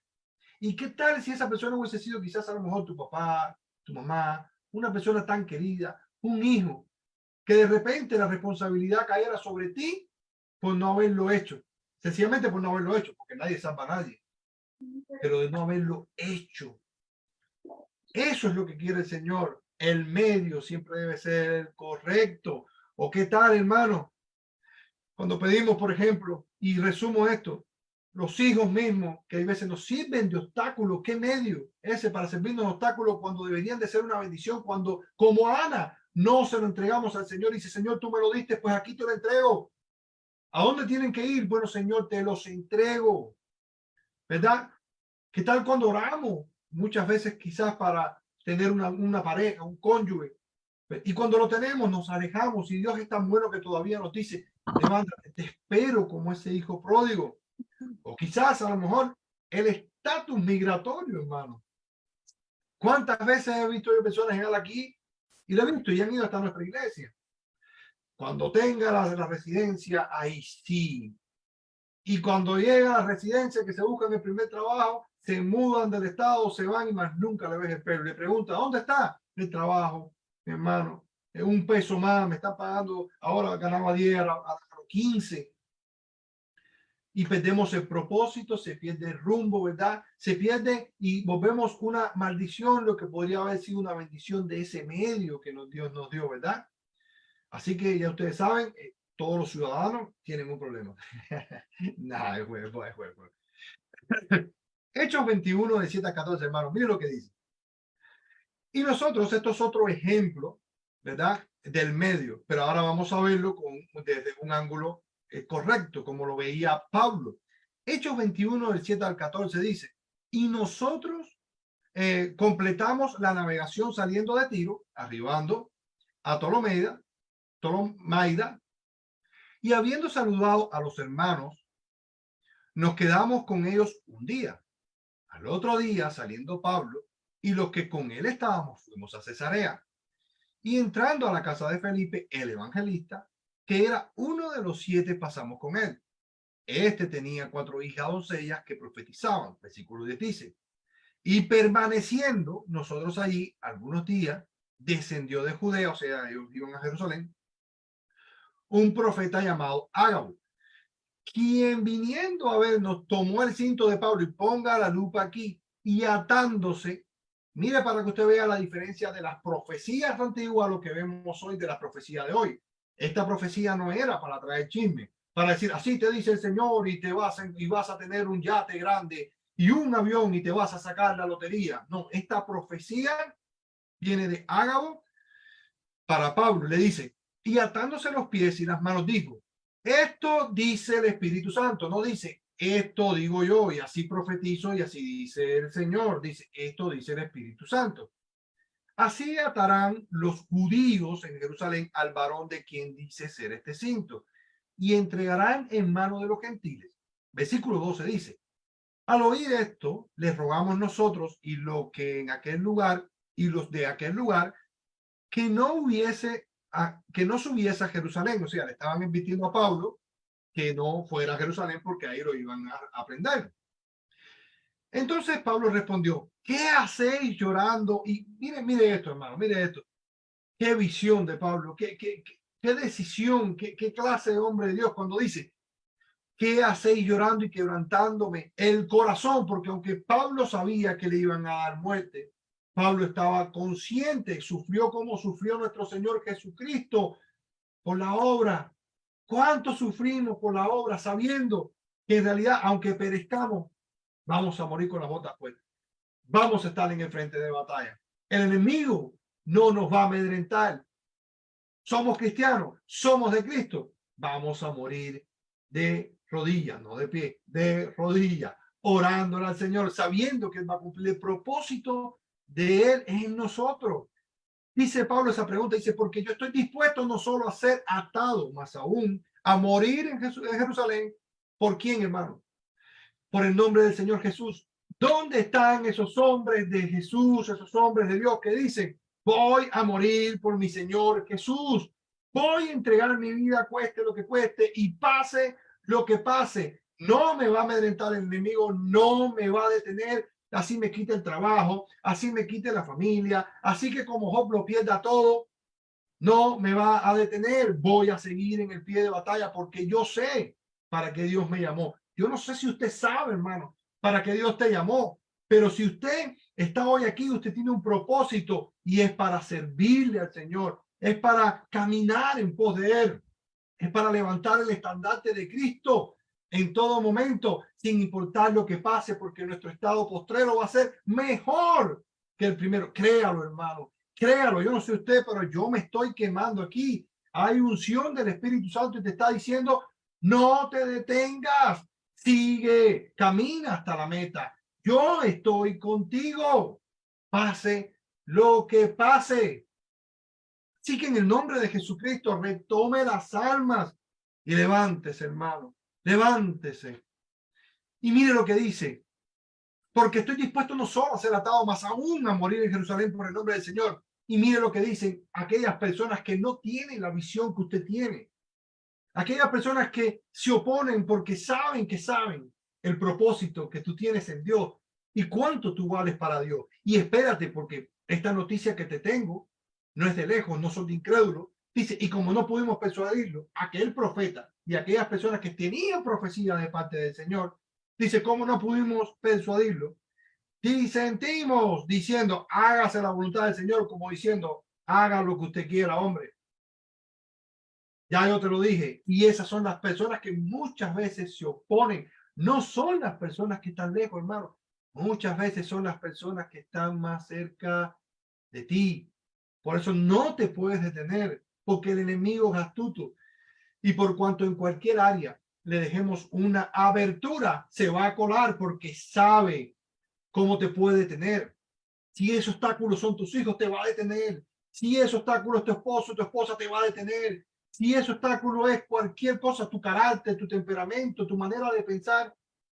¿Y qué tal si esa persona hubiese sido quizás a lo mejor tu papá, tu mamá, una persona tan querida, un hijo, que de repente la responsabilidad cayera sobre ti por no haberlo hecho? Sencillamente por no haberlo hecho, porque nadie salva a nadie, pero de no haberlo hecho. Eso es lo que quiere el Señor. El medio siempre debe ser correcto. ¿O qué tal, hermano? Cuando pedimos, por ejemplo, y resumo esto, los hijos mismos, que a veces nos sirven de obstáculo, ¿qué medio ese para servirnos de obstáculo cuando deberían de ser una bendición? Cuando, como Ana, no se lo entregamos al Señor y dice, Señor, tú me lo diste, pues aquí te lo entrego. ¿A dónde tienen que ir? Bueno, Señor, te los entrego, ¿verdad? ¿Qué tal cuando oramos? Muchas veces quizás para tener una pareja, un cónyuge. Y cuando lo tenemos, nos alejamos y Dios es tan bueno que todavía nos dice, levántate, te espero como ese hijo pródigo. O quizás a lo mejor el estatus migratorio, hermano. ¿Cuántas veces he visto yo personas llegar aquí y lo he visto y han ido hasta nuestra iglesia? Cuando tenga la residencia, ahí sí. Y cuando llega a la residencia que se buscan el primer trabajo, se mudan del estado, se van y más nunca le ves el pelo. Le pregunta, ¿dónde está el trabajo, mi hermano? Un peso más, me está pagando, ahora ganaba 10, a 15. Y perdemos el propósito, se pierde el rumbo, ¿verdad? Se pierde y volvemos una maldición, lo que podría haber sido una bendición de ese medio que Dios nos dio, ¿verdad? Así que ya ustedes saben, todos los ciudadanos tienen un problema. Nada, es juego, es juego. Hechos 21, de 7 a 14, hermanos, miren lo que dice. Y nosotros, esto es otro ejemplo, ¿verdad? Del medio, pero ahora vamos a verlo desde un ángulo correcto, como lo veía Pablo. Hechos 21, del 7 al 14 dice, y nosotros completamos la navegación saliendo de Tiro, arribando a Tolomaida, y habiendo saludado a los hermanos, nos quedamos con ellos un día. Al otro día, saliendo Pablo y los que con él estábamos, fuimos a Cesarea. Y entrando a la casa de Felipe, el evangelista, que era uno de los 7, pasamos con él. Este tenía 4 hijas doncellas que profetizaban. Versículo 10 dice, y permaneciendo nosotros allí algunos días, descendió de Judea, o sea, ellos iban a Jerusalén, un profeta llamado Ágabo, quien viniendo a vernos tomó el cinto de Pablo, y ponga la lupa aquí, y atándose, mire para que usted vea la diferencia de las profecías antiguas a lo que vemos hoy de la profecía de hoy. Esta profecía no era para traer chisme, para decir, así te dice el Señor y vas a tener un yate grande y un avión y te vas a sacar la lotería. No, esta profecía viene de Ágabo para Pablo. Le dice, y atándose los pies y las manos dijo, esto dice el Espíritu Santo. No dice, esto digo yo y así profetizo y así dice el Señor. Dice, esto dice el Espíritu Santo. Así atarán los judíos en Jerusalén al varón de quien dice ser este cinto, y entregarán en mano de los gentiles. Versículo 12 dice, al oír esto, les rogamos nosotros y lo que en aquel lugar y los de aquel lugar que que no subiese a Jerusalén. O sea, le estaban invirtiendo a Pablo que no fuera a Jerusalén porque ahí lo iban a prender. Entonces Pablo respondió, ¿qué hacéis llorando? Y mire esto, hermano, mire esto. Qué visión de Pablo, qué decisión, qué clase de hombre de Dios cuando dice, ¿qué hacéis llorando y quebrantándome el corazón? Porque aunque Pablo sabía que le iban a dar muerte, Pablo estaba consciente, sufrió como sufrió nuestro Señor Jesucristo por la obra. ¿Cuánto sufrimos por la obra sabiendo que en realidad, aunque perezcamos, vamos a morir con las botas puestas? Vamos a estar en el frente de batalla. El enemigo no nos va a amedrentar. Somos cristianos, somos de Cristo. Vamos a morir de rodillas, no de pie, de rodillas, orándole al Señor, sabiendo que Él va a cumplir el propósito de Él en nosotros. Dice Pablo esa pregunta, dice, porque yo estoy dispuesto no solo a ser atado, más aún a morir en Jerusalén. ¿Por quién, hermano? Por el nombre del Señor Jesús. ¿Dónde están esos hombres de Jesús, esos hombres de Dios que dicen, voy a morir por mi Señor Jesús? Voy a entregar mi vida, cueste lo que cueste y pase lo que pase. No me va a amedrentar el enemigo, no me va a detener. Así me quite el trabajo, así me quite la familia, así que como Job lo pierda todo, no me va a detener. Voy a seguir en el pie de batalla porque yo sé para qué Dios me llamó. Yo no sé si usted sabe, hermano, para qué Dios te llamó, pero si usted está hoy aquí, usted tiene un propósito y es para servirle al Señor, es para caminar en pos de Él, es para levantar el estandarte de Cristo en todo momento, sin importar lo que pase, porque nuestro estado postrero va a ser mejor que el primero. Créalo, hermano, créalo. Yo no sé usted, pero yo me estoy quemando aquí. Hay unción del Espíritu Santo y te está diciendo, no te detengas, sigue, camina hasta la meta. Yo estoy contigo, pase lo que pase. Así que en el nombre de Jesucristo retome las almas y levántese, hermano, levántese. Y mire lo que dice, porque estoy dispuesto no solo a ser atado, más aún a morir en Jerusalén por el nombre del Señor. Y mire lo que dicen aquellas personas que no tienen la visión que usted tiene. Aquellas personas que se oponen porque saben el propósito que tú tienes en Dios y cuánto tú vales para Dios. Y espérate, porque esta noticia que te tengo no es de lejos, no son de incrédulos. Dice, y como no pudimos persuadirlo, aquel profeta y aquellas personas que tenían profecía de parte del Señor, dice, ¿cómo no pudimos persuadirlo? Disentimos diciendo, hágase la voluntad del Señor, como diciendo, haga lo que usted quiera, hombre. Ya yo te lo dije, y esas son las personas que muchas veces se oponen. No son las personas que están lejos, hermano. Muchas veces son las personas que están más cerca de ti. Por eso no te puedes detener, porque el enemigo es astuto. Y por cuanto en cualquier área le dejemos una abertura, se va a colar porque sabe cómo te puede detener. Si ese obstáculo son tus hijos, te va a detener. Si ese obstáculo es tu esposo, tu esposa, te va a detener. Si ese obstáculo es cualquier cosa, tu carácter, tu temperamento, tu manera de pensar,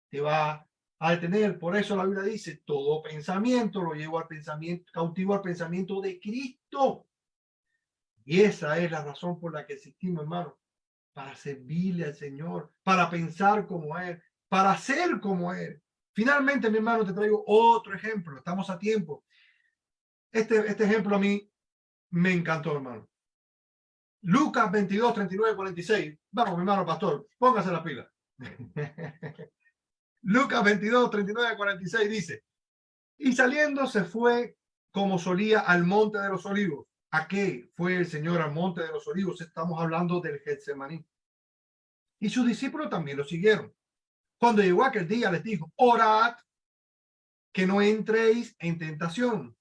te va a detener. Por eso la Biblia dice, todo pensamiento lo llevo al pensamiento, cautivo al pensamiento de Cristo. Y esa es la razón por la que existimos, hermano, para servirle al Señor, para pensar como Él, para ser como Él. Finalmente, mi hermano, te traigo otro ejemplo. Estamos a tiempo. Este ejemplo a mí me encantó, hermano. Lucas 22, 39, 46. Vamos, mi hermano pastor, póngase la pila. Lucas 22, 39 a 46 dice, y saliendo se fue como solía al monte de los olivos. ¿A qué fue el Señor al monte de los olivos? Estamos hablando del Getsemaní. Y sus discípulos también lo siguieron. Cuando llegó aquel día les dijo, orad que no entréis en tentación.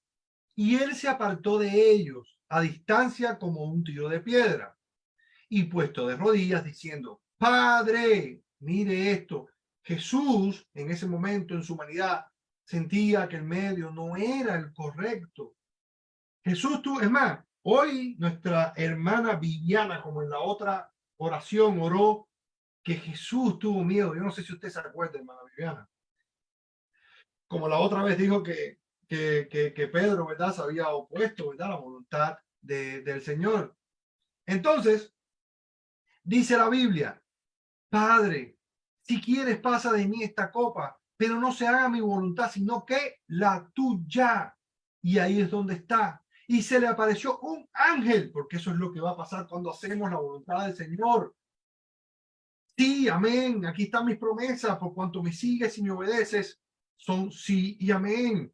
Y él se apartó de ellos a distancia como un tiro de piedra y puesto de rodillas diciendo, Padre, mire esto. Jesús en ese momento en su humanidad sentía que el medio no era el correcto. Jesús tú, es más, hoy nuestra hermana Viviana, como en la otra oración, oró que Jesús tuvo miedo. Yo no sé si usted se acuerda, hermana Viviana. Como la otra vez dijo que Pedro, ¿verdad? Se había opuesto, ¿verdad? A la voluntad del Señor. Entonces, dice la Biblia, Padre, si quieres pasa de mí esta copa, pero no se haga mi voluntad, sino que la tuya. Y ahí es donde está. Y se le apareció un ángel, porque eso es lo que va a pasar cuando hacemos la voluntad del Señor. Sí, amén. Aquí están mis promesas. Por cuanto me sigues y me obedeces, son sí y amén.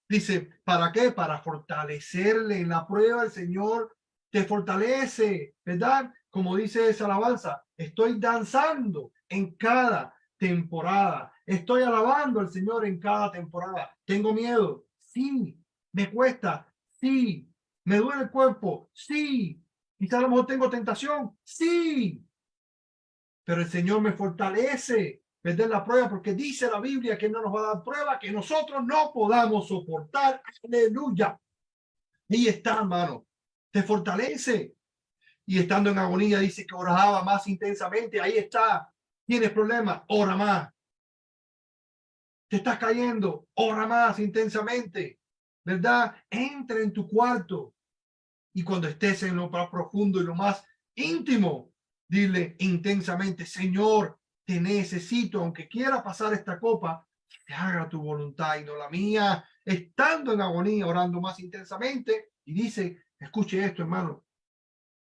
Dice, ¿para qué? Para fortalecerle en la prueba. El Señor te fortalece, ¿verdad? Como dice esa alabanza, estoy danzando en cada temporada. Estoy alabando al Señor en cada temporada. ¿Tengo miedo? Sí. ¿Me cuesta? Sí. ¿Me duele el cuerpo? Sí. Quizá a lo mejor tengo tentación. Sí, pero el Señor me fortalece, ¿verdad? La prueba, porque dice la Biblia que no nos va a dar prueba que nosotros no podamos soportar. Aleluya. Ahí está, hermano. Te fortalece. Y estando en agonía, dice que oraba más intensamente. Ahí está. Tienes problemas, ora más. Te estás cayendo, ora más intensamente, ¿verdad? Entra en tu cuarto y cuando estés en lo más profundo y lo más íntimo, dile intensamente, Señor, te necesito, aunque quiera pasar esta copa, que haga tu voluntad y no la mía, estando en agonía, orando más intensamente, y dice, escuche esto, hermano,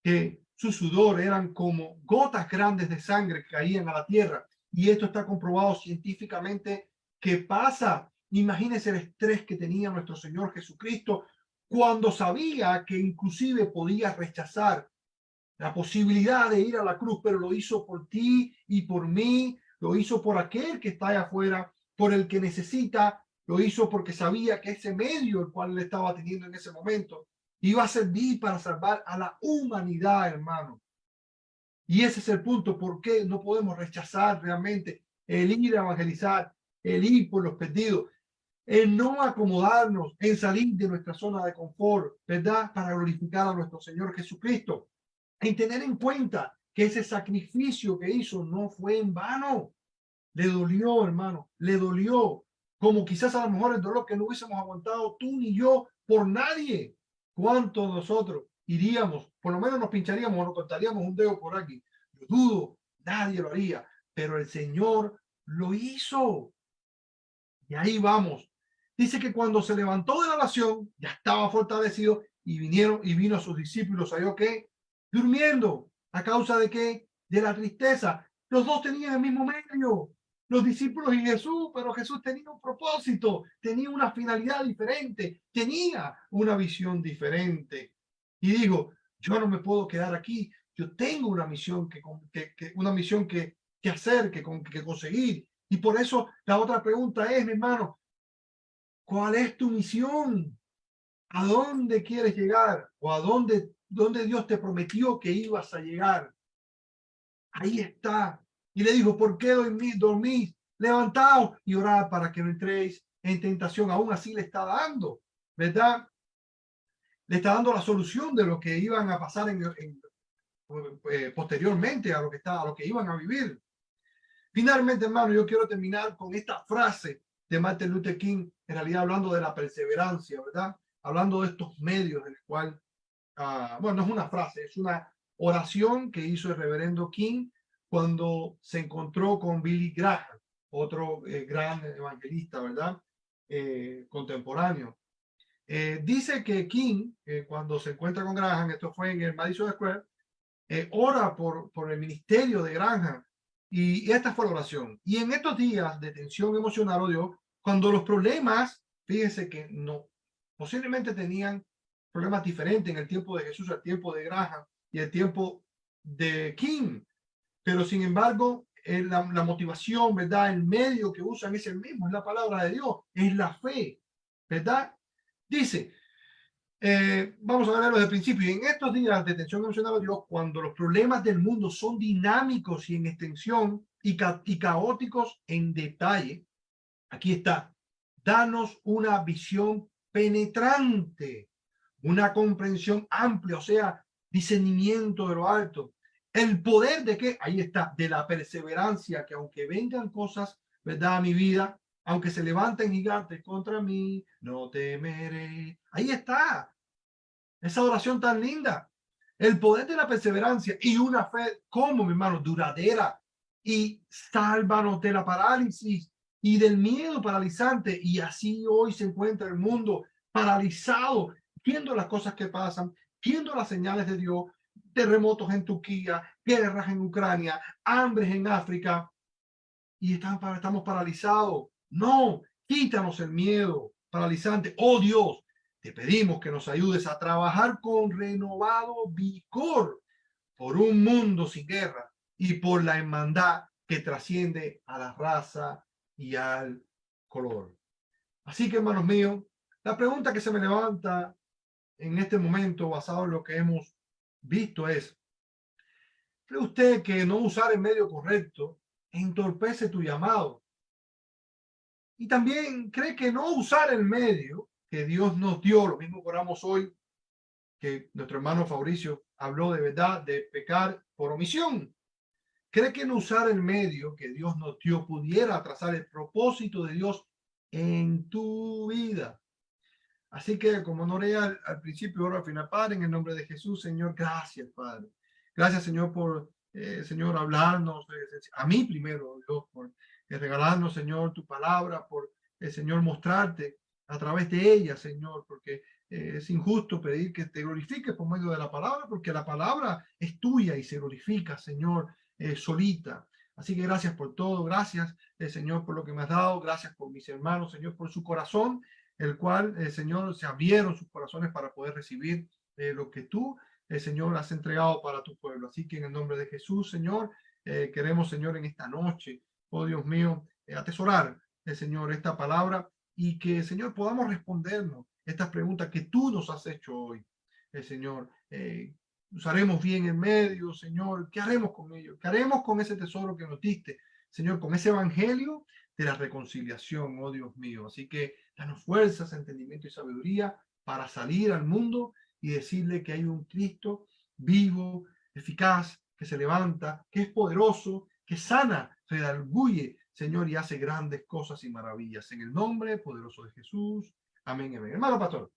que su sudor eran como gotas grandes de sangre que caían a la tierra, y esto está comprobado científicamente que pasa. Imagínense el estrés que tenía nuestro Señor Jesucristo cuando sabía que inclusive podía rechazar la posibilidad de ir a la cruz, pero lo hizo por ti y por mí, lo hizo por aquel que está allá afuera, por el que necesita, lo hizo porque sabía que ese medio el cual le estaba teniendo en ese momento iba a servir para salvar a la humanidad, hermano. Y ese es el punto, por qué no podemos rechazar realmente el ir a evangelizar, el ir por los perdidos, en no acomodarnos, en salir de nuestra zona de confort, ¿verdad? Para glorificar a nuestro Señor Jesucristo. En tener en cuenta que ese sacrificio que hizo no fue en vano. Le dolió, hermano, le dolió. Como quizás a lo mejor el dolor que no hubiésemos aguantado tú ni yo por nadie. ¿Cuántos nosotros iríamos? Por lo menos nos pincharíamos o nos cortaríamos un dedo por aquí. Lo dudo, nadie lo haría, pero el Señor lo hizo. Y ahí vamos. Dice que cuando se levantó de la oración, ya estaba fortalecido y vino a sus discípulos, ¿sabes qué? Durmiendo. ¿A causa de qué? De la tristeza. Los dos tenían el mismo medio, los discípulos y Jesús, pero Jesús tenía un propósito, tenía una finalidad diferente, tenía una visión diferente. Y digo, yo no me puedo quedar aquí, yo tengo una misión una misión que hacer, que conseguir. Y por eso la otra pregunta es, mi hermano, ¿cuál es tu misión? ¿A dónde quieres llegar? ¿O dónde Dios te prometió que ibas a llegar? Ahí está. Y le dijo, ¿por qué dormís? Levantaos y orad para que no entréis en tentación. Aún así le está dando, ¿verdad? Le está dando la solución de lo que iban a pasar posteriormente a lo que iban a vivir. Finalmente, hermano, yo quiero terminar con esta frase de Martin Luther King, en realidad hablando de la perseverancia, ¿verdad? Hablando de estos medios del cual, bueno, no es una frase, es una oración que hizo el reverendo King cuando se encontró con Billy Graham, otro gran evangelista, ¿verdad? Contemporáneo. Dice que King, cuando se encuentra con Graham, esto fue en el Madison Square, ora por el ministerio de Graham Y esta fue la oración. Y en estos días de tensión emocional, oh Dios, cuando los problemas, fíjense que no, posiblemente tenían problemas diferentes en el tiempo de Jesús, el tiempo de Graham y el tiempo de King, pero sin embargo, la motivación, ¿verdad? El medio que usan es el mismo, es la palabra de Dios, es la fe, ¿verdad? Dice, vamos a verlo desde el principio. Y en estos días de tensión emocional, Dios, cuando los problemas del mundo son dinámicos y en extensión y caóticos en detalle, aquí está, danos una visión penetrante, una comprensión amplia, o sea, discernimiento de lo alto. El poder de que, ahí está, de la perseverancia, que aunque vengan cosas, ¿verdad? A mi vida, aunque se levanten gigantes contra mí, no temeré. Ahí está, esa oración tan linda. El poder de la perseverancia y una fe, como mi hermano, duradera. Y sálvanos de la parálisis y del miedo paralizante. Y así hoy se encuentra el mundo paralizado, viendo las cosas que pasan, viendo las señales de Dios, terremotos en Turquía, guerras en Ucrania, hambres en África. Y estamos paralizados. No, quítanos el miedo paralizante. Oh Dios, te pedimos que nos ayudes a trabajar con renovado vigor por un mundo sin guerra y por la hermandad que trasciende a la raza y al color. Así que, hermanos míos, la pregunta que se me levanta en este momento, basado en lo que hemos visto, es: ¿cree usted que no usar el medio correcto entorpece tu llamado? Y también cree que no usar el medio que Dios nos dio, lo mismo que oramos hoy, que nuestro hermano Fabricio habló de verdad, de pecar por omisión. ¿Cree que no usar el medio que Dios nos dio pudiera atrasar el propósito de Dios en tu vida? Así que, como no oré al principio, ahora al final, Padre, en el nombre de Jesús, Señor, gracias, Padre. Gracias, Señor, por, Señor, hablarnos, a mí primero, Dios, por regalarnos, Señor, tu palabra, por, Señor, mostrarte a través de ella, Señor, porque es injusto pedir que te glorifiques por medio de la palabra, porque la palabra es tuya y se glorifica, Señor, solita. Así que gracias por todo, gracias, Señor, por lo que me has dado, gracias por mis hermanos, Señor, por su corazón, el cual, Señor, se abrieron sus corazones para poder recibir lo que tú, Señor, has entregado para tu pueblo. Así que en el nombre de Jesús, Señor, queremos, Señor, en esta noche, oh Dios mío, atesorar, Señor, esta palabra y que, Señor, podamos respondernos estas preguntas que tú nos has hecho hoy, Señor. Usaremos bien en medio, Señor. ¿Qué haremos con ello? ¿Qué haremos con ese tesoro que nos diste, Señor, con ese evangelio de la reconciliación, oh Dios mío? Así que danos fuerzas, entendimiento y sabiduría para salir al mundo y decirle que hay un Cristo vivo, eficaz, que se levanta, que es poderoso, que sana, redarguye, Señor, y hace grandes cosas y maravillas. En el nombre poderoso de Jesús. Amén, amén. Hermano pastor.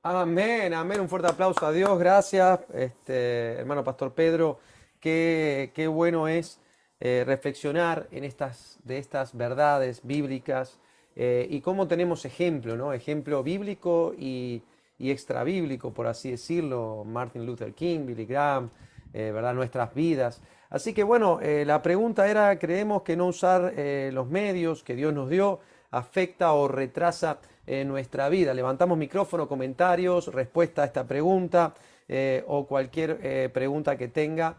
Amén, amén. Un fuerte aplauso a Dios. Gracias, hermano Pastor Pedro. Qué bueno es reflexionar en de estas verdades bíblicas y cómo tenemos ejemplo, ¿no? Ejemplo bíblico y extra bíblico, por así decirlo. Martin Luther King, Billy Graham, ¿verdad? Nuestras vidas. Así que bueno, la pregunta era: ¿creemos que no usar los medios que Dios nos dio afecta o retrasa nuestra vida? Levantamos micrófono, comentarios, respuesta a esta pregunta o cualquier pregunta que tenga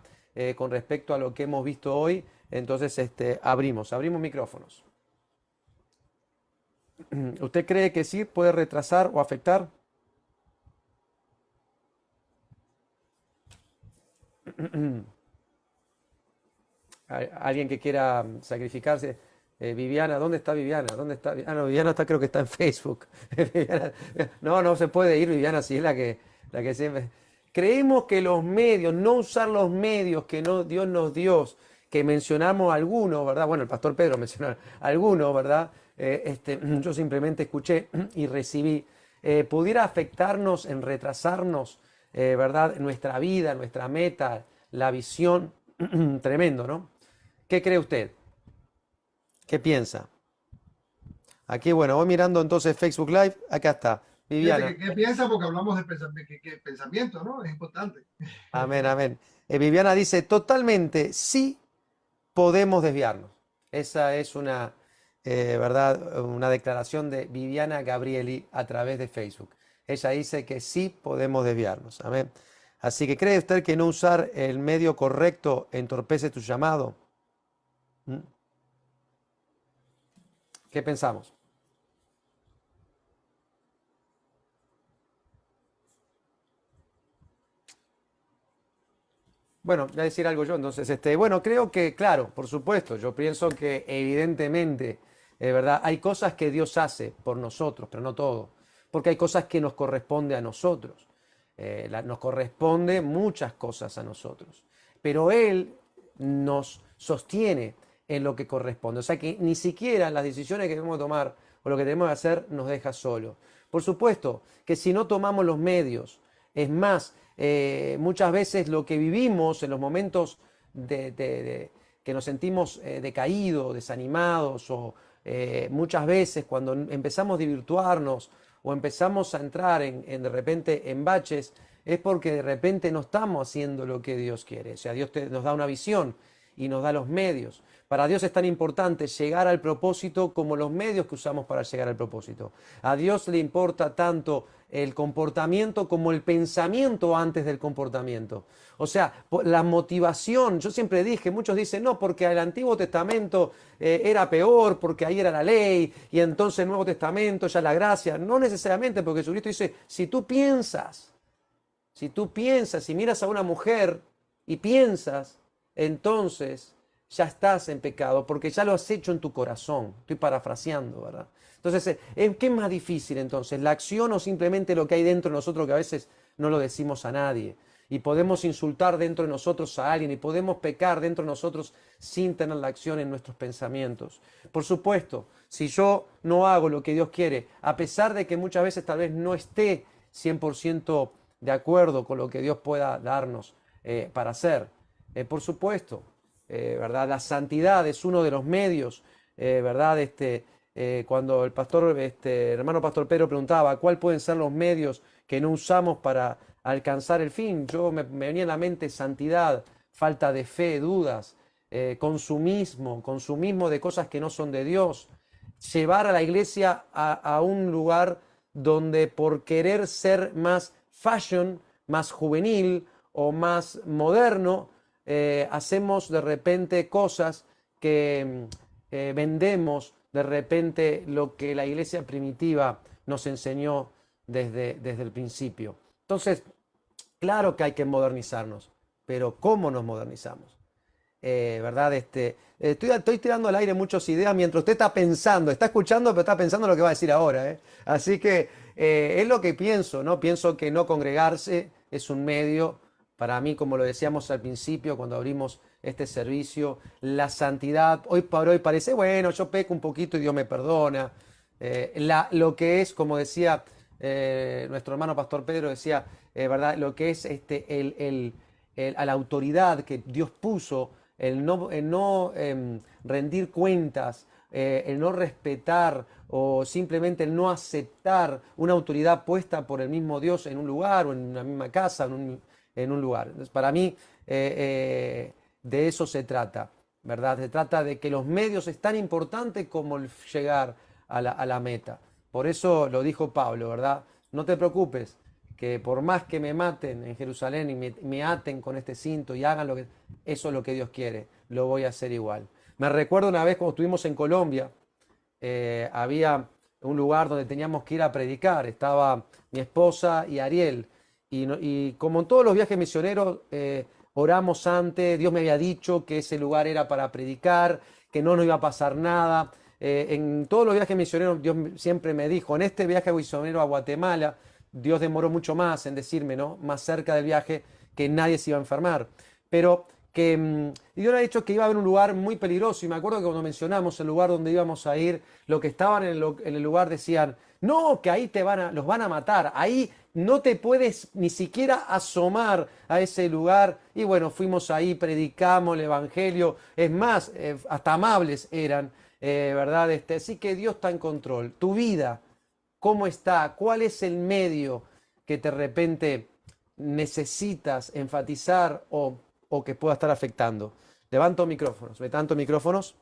con respecto a lo que hemos visto hoy. Entonces abrimos micrófonos. ¿Usted cree que sí puede retrasar o afectar? ¿Alguien que quiera sacrificarse? Viviana, ¿dónde está Viviana? ¿Dónde está? Ah, no, Viviana está, creo que está en Facebook. Viviana, no se puede ir Viviana, si es la que siempre. Creemos que los medios, no usar los medios que Dios nos dio, que mencionamos algunos, ¿verdad? Bueno, el pastor Pedro mencionó algunos, ¿verdad? Yo simplemente escuché y recibí. Pudiera afectarnos en retrasarnos, ¿verdad? Nuestra vida, nuestra meta, la visión. Tremendo, ¿no? ¿Qué cree usted? ¿Qué piensa? Aquí, bueno, voy mirando entonces Facebook Live. Acá está. Fíjate Viviana. ¿qué piensa? Porque hablamos de pensamiento, ¿no? Es importante. Amén, amén. Viviana dice, totalmente, sí podemos desviarnos. Esa es una, ¿verdad? Una declaración de Viviana Gabrieli a través de Facebook. Ella dice que sí podemos desviarnos. Amén. Así que ¿cree usted que no usar el medio correcto entorpece tu llamado? ¿Mm? ¿Qué pensamos? Bueno, voy a decir algo yo, entonces, bueno, creo que, claro, por supuesto, yo pienso que evidentemente, ¿verdad? Hay cosas que Dios hace por nosotros, pero no todo, porque hay cosas que nos corresponde a nosotros, nos corresponde muchas cosas a nosotros, pero Él nos sostiene en lo que corresponde, o sea que ni siquiera las decisiones que debemos tomar o lo que tenemos que hacer nos deja solo. Por supuesto que si no tomamos los medios, es más, muchas veces lo que vivimos en los momentos que nos sentimos decaídos, desanimados, o muchas veces cuando empezamos a desvirtuarnos o empezamos a entrar de repente en baches, es porque de repente no estamos haciendo lo que Dios quiere. O sea, Dios nos da una visión y nos da los medios. Para Dios es tan importante llegar al propósito como los medios que usamos para llegar al propósito. A Dios le importa tanto el comportamiento como el pensamiento antes del comportamiento. O sea, la motivación, yo siempre dije, muchos dicen, no, porque el Antiguo Testamento era peor, porque ahí era la ley, y entonces el Nuevo Testamento ya la gracia. No necesariamente, porque Jesucristo dice, si tú piensas, si miras a una mujer y piensas, entonces ya estás en pecado, porque ya lo has hecho en tu corazón. Estoy parafraseando, ¿verdad? Entonces, ¿qué es más difícil entonces? ¿La acción o simplemente lo que hay dentro de nosotros que a veces no lo decimos a nadie? Y podemos insultar dentro de nosotros a alguien y podemos pecar dentro de nosotros sin tener la acción en nuestros pensamientos. Por supuesto, si yo no hago lo que Dios quiere, a pesar de que muchas veces tal vez no esté 100% de acuerdo con lo que Dios pueda darnos para hacer, por supuesto, ¿verdad? La santidad es uno de los medios, ¿verdad? Cuando el pastor, hermano pastor Pedro preguntaba cuáles pueden ser los medios que no usamos para alcanzar el fin, me venía a la mente santidad, falta de fe, dudas, consumismo de cosas que no son de Dios, llevar a la iglesia a un lugar donde por querer ser más fashion, más juvenil o más moderno, hacemos de repente cosas que vendemos de repente lo que la iglesia primitiva nos enseñó desde el principio. Entonces, claro que hay que modernizarnos, pero ¿cómo nos modernizamos? ¿Verdad? Estoy tirando al aire muchas ideas mientras usted está pensando, está escuchando, pero está pensando lo que va a decir ahora, ¿eh? Así que es lo que pienso, ¿no? Pienso que no congregarse es un medio, para mí, como lo decíamos al principio, cuando abrimos este servicio, la santidad, hoy por hoy parece, bueno, yo peco un poquito y Dios me perdona. Lo que es, como decía nuestro hermano Pastor Pedro, decía, ¿verdad? Lo que es a la autoridad que Dios puso, el no rendir cuentas, el no respetar o simplemente el no aceptar una autoridad puesta por el mismo Dios en un lugar o en una misma casa, en un lugar. Entonces, para mí, de eso se trata, ¿verdad? Se trata de que los medios es tan importante como el llegar a la meta. Por eso lo dijo Pablo, ¿verdad? No te preocupes, que por más que me maten en Jerusalén y me aten con este cinto y hagan eso es lo que Dios quiere, lo voy a hacer igual. Me recuerdo una vez cuando estuvimos en Colombia, había un lugar donde teníamos que ir a predicar, estaba mi esposa y Ariel, y como en todos los viajes misioneros, oramos antes, Dios me había dicho que ese lugar era para predicar, que no nos iba a pasar nada. En todos los viajes misioneros Dios siempre me dijo, en este viaje misionero a Guatemala, Dios demoró mucho más en decirme, ¿no? Más cerca del viaje, que nadie se iba a enfermar. Pero que Dios me ha dicho que iba a haber un lugar muy peligroso. Y me acuerdo que cuando mencionamos el lugar donde íbamos a ir, lo que estaban en el lugar decían, no, que ahí los van a matar. Ahí no te puedes ni siquiera asomar a ese lugar. Y bueno, fuimos ahí, predicamos el Evangelio. Es más, hasta amables eran, ¿verdad? Así que Dios está en control. Tu vida, ¿cómo está? ¿Cuál es el medio que de repente necesitas enfatizar o o que pueda estar afectando. Levanto micrófonos, me tanto micrófonos.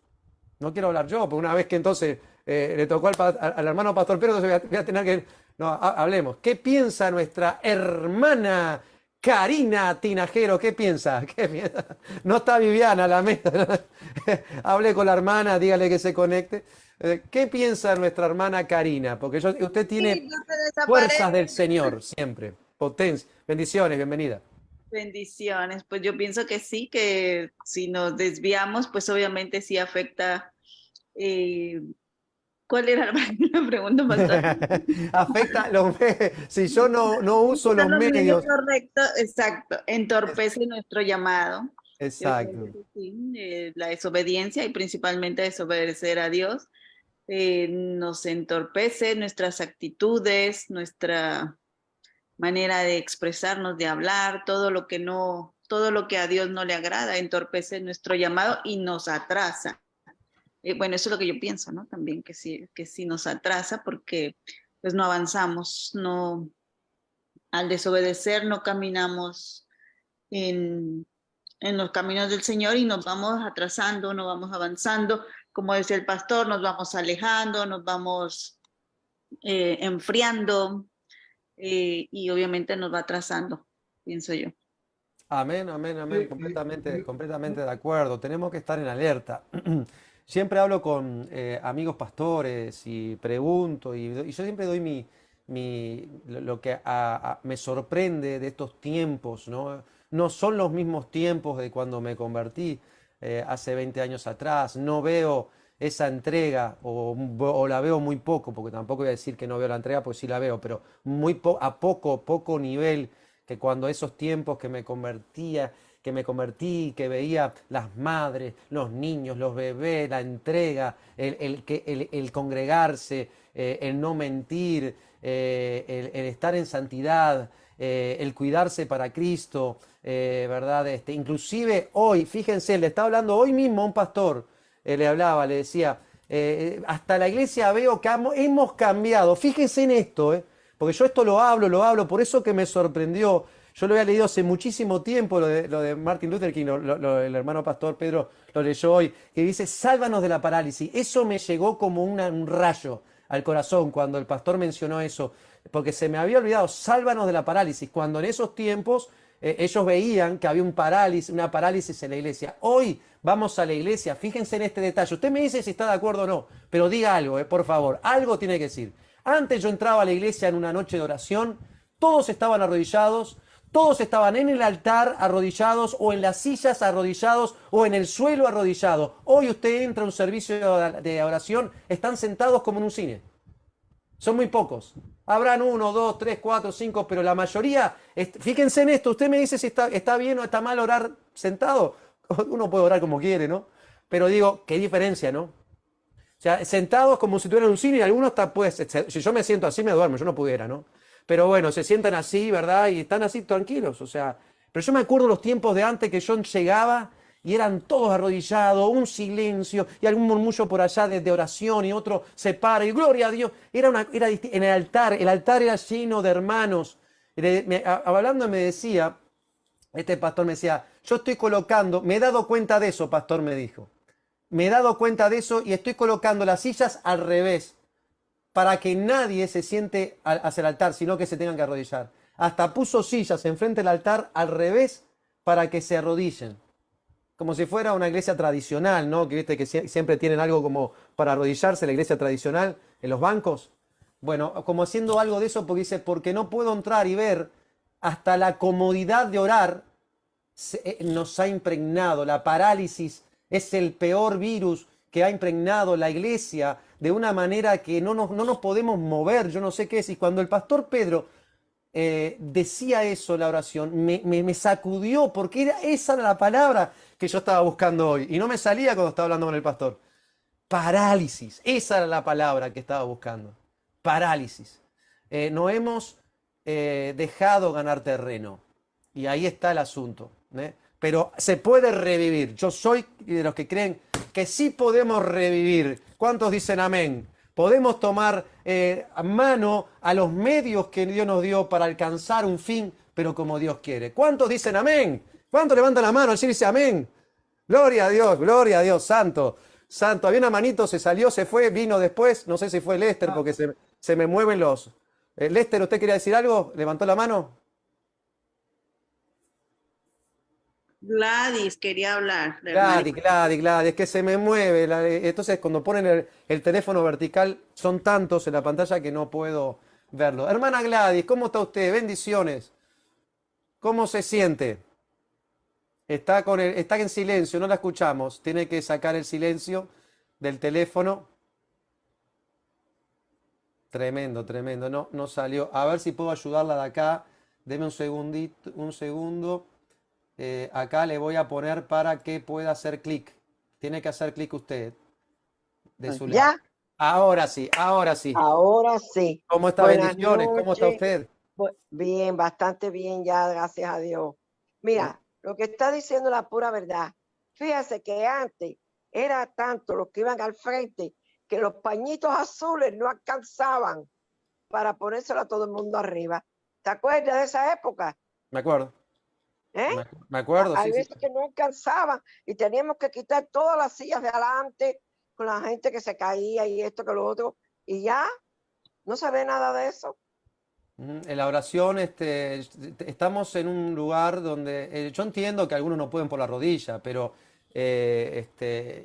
No quiero hablar yo, porque una vez que entonces le tocó al hermano Pastor Pedro, entonces voy a tener que... No, hablemos. ¿Qué piensa nuestra hermana Karina Tinajero? ¿Qué piensa? ¿Qué piensa? No está Viviana a la mesa. Hable con la hermana, dígale que se conecte. ¿Qué piensa nuestra hermana Karina? Porque usted tiene Sí, no se desaparece. fuerzas del Señor siempre. Potencia. Bendiciones, bienvenida. Bendiciones. Pues yo pienso que sí, que si nos desviamos, pues obviamente sí afecta. eh, ¿Cuál era la pregunta, pastor? Afecta si yo no uso Usar los los medios medios. correctos, exacto, entorpece nuestro llamado. Yo pienso Exacto. que sí, la desobediencia y principalmente desobedecer a Dios nos entorpece nuestras actitudes, nuestra manera de expresarnos, de hablar, todo lo que no, todo lo que a Dios no le agrada, entorpece nuestro llamado y nos atrasa. Bueno, eso es lo que yo pienso, ¿no? También que sí nos atrasa porque pues no avanzamos, no, al desobedecer no caminamos en, en los caminos del Señor y nos vamos atrasando, no vamos avanzando, como decía el pastor, nos vamos alejando, nos vamos enfriando, y obviamente nos va atrasando, pienso yo. Amén, amén, Y, amén. Completamente de acuerdo. Tenemos que estar en alerta. Siempre hablo con amigos pastores y pregunto, y yo siempre doy lo que me sorprende de estos tiempos, ¿no? No son los mismos tiempos de cuando me convertí hace 20 años atrás. No veo esa entrega o la veo muy poco, porque tampoco voy a decir que no veo la entrega, porque sí la veo, pero a poco nivel que cuando esos tiempos que me convertí, que veía las madres, los niños, los bebés, la entrega, el congregarse, el no mentir, el estar en santidad, el cuidarse para Cristo, ¿verdad? Inclusive hoy, fíjense, le estaba hablando hoy mismo a un pastor, le hablaba, le decía, hasta la iglesia veo que hemos cambiado, fíjense en esto, porque yo esto lo hablo, por eso que me sorprendió. Yo lo había leído hace muchísimo tiempo, lo de Martin Luther King, el hermano pastor Pedro lo leyó hoy, que dice, sálvanos de la parálisis. Eso me llegó como un rayo al corazón cuando el pastor mencionó eso, porque se me había olvidado, sálvanos de la parálisis, cuando en esos tiempos ellos veían que había una parálisis en la iglesia. Hoy vamos a la iglesia, fíjense en este detalle. Usted me dice si está de acuerdo o no, pero diga algo, por favor, algo tiene que decir. Antes yo entraba a la iglesia en una noche de oración, todos estaban arrodillados, todos estaban en el altar arrodillados o en las sillas arrodillados o en el suelo arrodillados. Hoy usted entra a un servicio de oración, están sentados como en un cine. Son muy pocos. Habrán 1, 2, 3, 4, 5, pero la mayoría, fíjense en esto, usted me dice si está bien o está mal orar sentado. Uno puede orar como quiere, ¿no? Pero digo, qué diferencia, ¿no? O sea, sentados como si estuvieran en un cine y algunos pues, si yo me siento así me duermo, yo no pudiera, ¿no? Pero bueno, se sientan así, ¿verdad? Y están así tranquilos, o sea. Pero yo me acuerdo los tiempos de antes que yo llegaba y eran todos arrodillados, un silencio y algún murmullo por allá de oración y otro se para y gloria a Dios. En el altar era lleno de hermanos. Hablando me decía, este pastor me decía, yo estoy colocando, me he dado cuenta de eso, pastor me dijo. Me he dado cuenta de eso y estoy colocando las sillas al revés para que nadie se siente hacia el altar, sino que se tengan que arrodillar. Hasta puso sillas enfrente del altar al revés para que se arrodillen. Como si fuera una iglesia tradicional, ¿no? Que viste que siempre tienen algo como para arrodillarse, la iglesia tradicional, en los bancos. Bueno, como haciendo algo de eso, porque dice, porque no puedo entrar y ver hasta la comodidad de orar nos ha impregnado. La parálisis es el peor virus que ha impregnado la iglesia de una manera que no nos podemos mover. Yo no sé qué es. Y cuando el pastor Pedro decía eso, la oración, me sacudió porque esa era la palabra que yo estaba buscando hoy. Y no me salía cuando estaba hablando con el pastor. Parálisis. Esa era la palabra que estaba buscando. Parálisis. No hemos dejado ganar terreno. Y ahí está el asunto. Pero se puede revivir. Yo soy de los que creen que sí podemos revivir. ¿Cuántos dicen amén? Podemos tomar a mano a los medios que Dios nos dio para alcanzar un fin, pero como Dios quiere. ¿Cuántos dicen amén? ¿Cuánto levanta la mano? Allí dice amén. Gloria a Dios, santo, santo. Había una manito, se salió, se fue, vino después. No sé si fue Lester Ah, porque se me mueven los... Lester, ¿usted quería decir algo? ¿Levantó la mano? Gladys quería hablar, la Gladys, hermanita. Gladys, Gladys, es que se me mueve. Entonces, cuando ponen el teléfono vertical, son tantos en la pantalla que no puedo verlo. Hermana Gladys, ¿cómo está usted? Bendiciones. ¿Cómo se siente? Está en silencio, no la escuchamos. Tiene que sacar el silencio del teléfono. Tremendo, tremendo. No, no salió. A ver si puedo ayudarla de acá. Deme un segundito, un segundo. Acá le voy a poner para que pueda hacer clic. Tiene que hacer clic usted de su lado. Ya, Ahora sí, ahora sí. ahora sí. ¿Cómo está? Buenas Bendiciones. ¿Cómo está noches. usted? Bien, bastante bien ya, gracias a Dios. Mira, lo que está diciendo la pura verdad. Fíjese que antes era tanto los que iban al frente que los pañitos azules no alcanzaban para ponérselo a todo el mundo arriba. ¿Te acuerdas de esa época? Me acuerdo. ¿Eh? Me acuerdo, Hay sí, sí. veces que no alcanzaban y teníamos que quitar todas las sillas de adelante con la gente que se caía y esto que lo otro. Y ya no se ve nada de eso. En la oración, estamos en un lugar donde yo entiendo que algunos no pueden por la rodilla, pero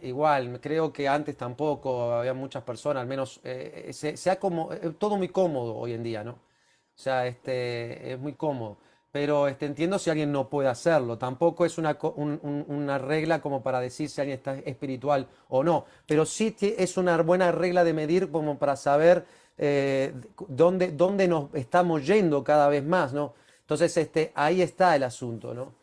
igual, creo que antes tampoco había muchas personas, al menos se ha como, todo muy cómodo hoy en día, ¿no? O sea, es muy cómodo. Pero entiendo si alguien no puede hacerlo. Tampoco es una regla como para decir si alguien está espiritual o no. Pero sí es una buena regla de medir como para saber dónde nos estamos yendo cada vez más, ¿no? Entonces, ahí está el asunto, ¿no?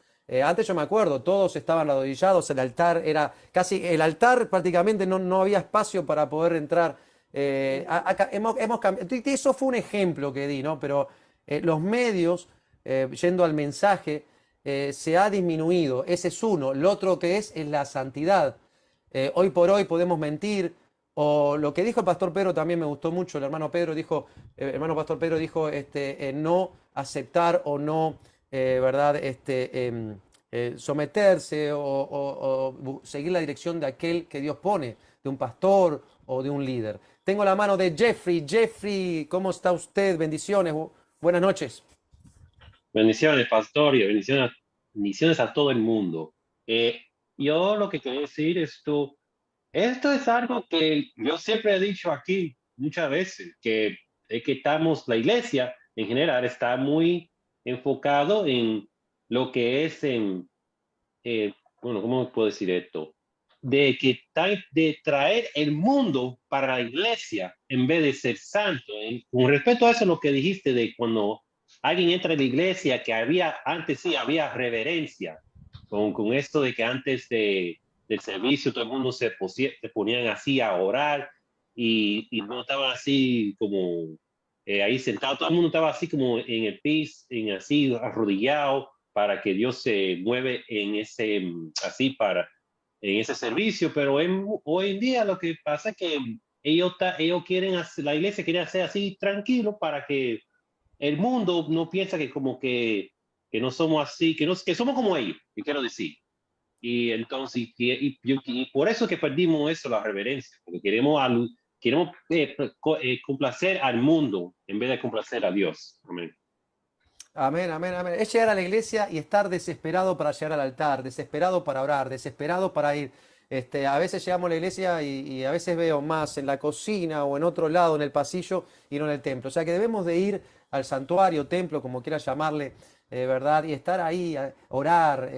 Antes yo me acuerdo, todos estaban arrodillados, el altar era casi, el altar prácticamente no había espacio para poder entrar. Hemos cambiado, eso fue un ejemplo que di, ¿no? Pero los medios, yendo al mensaje, se ha disminuido. Ese es uno. Lo otro que es la santidad. Hoy por hoy podemos mentir. O lo que dijo el pastor Pedro también me gustó mucho. El hermano Pedro dijo, hermano pastor Pedro dijo, no aceptar o no, ¿verdad? Someterse o seguir la dirección de aquel que Dios pone, de un pastor o de un líder. Tengo la mano de Jeffrey. Jeffrey, ¿cómo está usted? Bendiciones. Buenas noches. Bendiciones, pastor, y bendiciones a todo el mundo. Eh, yo lo que quería decir es esto es algo que yo siempre he dicho aquí muchas veces, que es que la iglesia en general está muy enfocado en lo que es bueno, ¿cómo puedo decir esto? De traer el mundo para la iglesia en vez de ser santo. Con respecto a eso, lo que dijiste de cuando alguien entra en la iglesia, que antes sí había reverencia, con esto de que antes del servicio todo el mundo se ponían así a orar y no estaban así como ahí sentado, todo el mundo estaba así como en el piso, así arrodillado para que Dios se mueve en ese servicio, pero hoy en día lo que pasa es que ellos quieren hacer, la iglesia quiere hacer así tranquilo para que el mundo no piensa que como que no somos así, que somos como ellos, que quiero decir. Y entonces, y por eso que perdimos eso, la reverencia, porque queremos complacer al mundo en vez de complacer a Dios. Amén. Amén, amén, amén. Es llegar a la iglesia y estar desesperado para llegar al altar, desesperado para orar, desesperado para ir. A veces llegamos a la iglesia y a veces veo más en la cocina o en otro lado, en el pasillo y no en el templo. O sea que debemos de ir al santuario, templo, como quiera llamarle, ¿verdad? Y estar ahí, orar,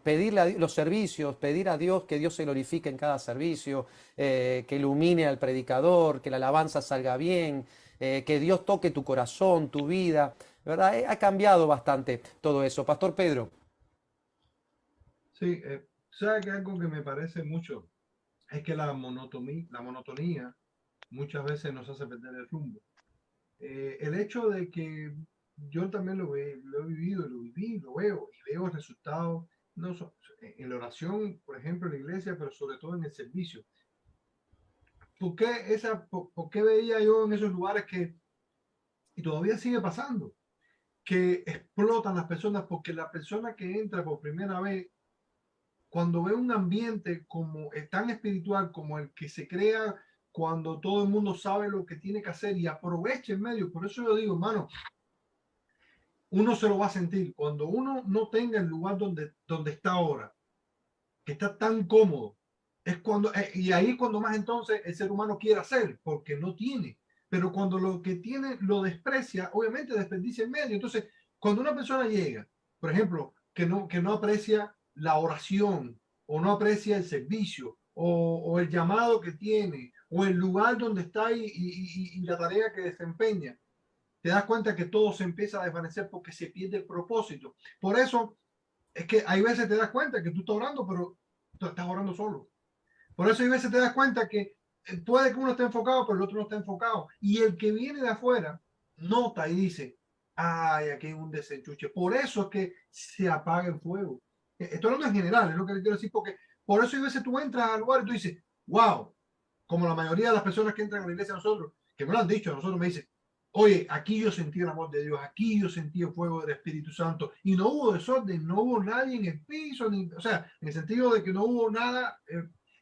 pedirle a los servicios, pedir a Dios que Dios se glorifique en cada servicio, que ilumine al predicador, que la alabanza salga bien, que Dios toque tu corazón, tu vida. ¿Verdad? Ha cambiado bastante todo eso. Pastor Pedro. sí, ¿sabes que algo que me parece mucho? Es que la monotonía muchas veces nos hace perder el rumbo. El hecho de que yo también lo he vivido, lo viví, lo veo y veo resultados no en la oración, por ejemplo, en la iglesia, pero sobre todo en el servicio. ¿Por qué veía yo en esos lugares y todavía sigue pasando? que explotan las personas, porque la persona que entra por primera vez, cuando ve un ambiente como tan espiritual como el que se crea cuando todo el mundo sabe lo que tiene que hacer y aprovecha el medio, por eso yo digo, hermano, uno se lo va a sentir cuando uno no tenga el lugar donde está ahora, que está tan cómodo, es cuando, y ahí cuando más entonces el ser humano quiere hacer, porque no tiene, pero cuando lo que tiene lo desprecia, obviamente desperdicia el medio. Entonces, cuando una persona llega, por ejemplo, que no aprecia la oración, o no aprecia el servicio, o el llamado que tiene, o el lugar donde está y la tarea que desempeña, te das cuenta que todo se empieza a desvanecer porque se pierde el propósito. Por eso es que hay veces te das cuenta que tú estás orando, pero tú estás orando solo. Por eso hay veces te das cuenta que puede que uno esté enfocado, pero el otro no está enfocado. Y el que viene de afuera nota y dice, ay, aquí hay un desenchuche. Por eso es que se apaga el fuego. Esto no es general, es lo que le quiero decir, porque por eso hay veces tú entras al lugar y tú dices, wow, como la mayoría de las personas que entran a la iglesia a nosotros, que me lo han dicho a nosotros, me dicen, oye, aquí yo sentí el amor de Dios, aquí yo sentí el fuego del Espíritu Santo, y no hubo desorden, no hubo nadie en el piso, ni, o sea, en el sentido de que no hubo nada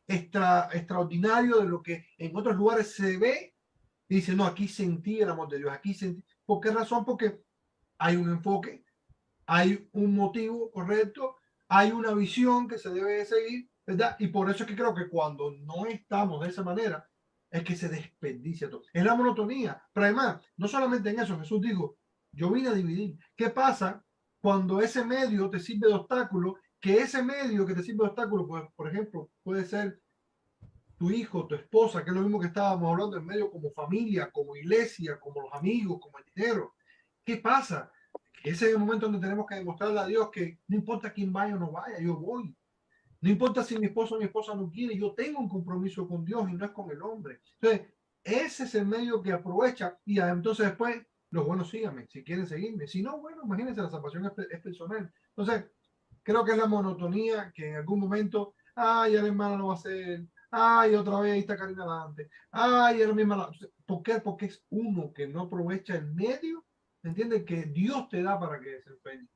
extraordinario de lo que en otros lugares se ve, y dice, no, aquí sentí el amor de Dios, aquí sentí. ¿Por qué razón? Porque hay un enfoque, hay un motivo correcto, hay una visión que se debe seguir, ¿verdad? Y por eso es que creo que cuando no estamos de esa manera, es que se desperdicia todo. Es la monotonía. Pero además, no solamente en eso, Jesús dijo, yo vine a dividir. ¿Qué pasa cuando ese medio te sirve de obstáculo? Que ese medio que te sirve de obstáculo, pues, por ejemplo, puede ser tu hijo, tu esposa, que es lo mismo que estábamos hablando en medio como familia, como iglesia, como los amigos, como el dinero. ¿Qué pasa? Ese es el momento donde tenemos que demostrarle a Dios que no importa quién vaya o no vaya, yo voy. No importa si mi esposo o mi esposa no quiere, yo tengo un compromiso con Dios y no es con el hombre. Entonces, ese es el medio que aprovecha y entonces después los buenos síganme, si quieren seguirme. Si no, bueno, imagínense, la salvación es personal. Entonces, creo que es la monotonía que en algún momento, ay, el hermano lo va a hacer, ay, otra vez ahí está Karina adelante, ay, el mismo. ¿Por qué? Porque es uno que no aprovecha el medio, ¿entiendes? Que Dios te da para que desempeñe.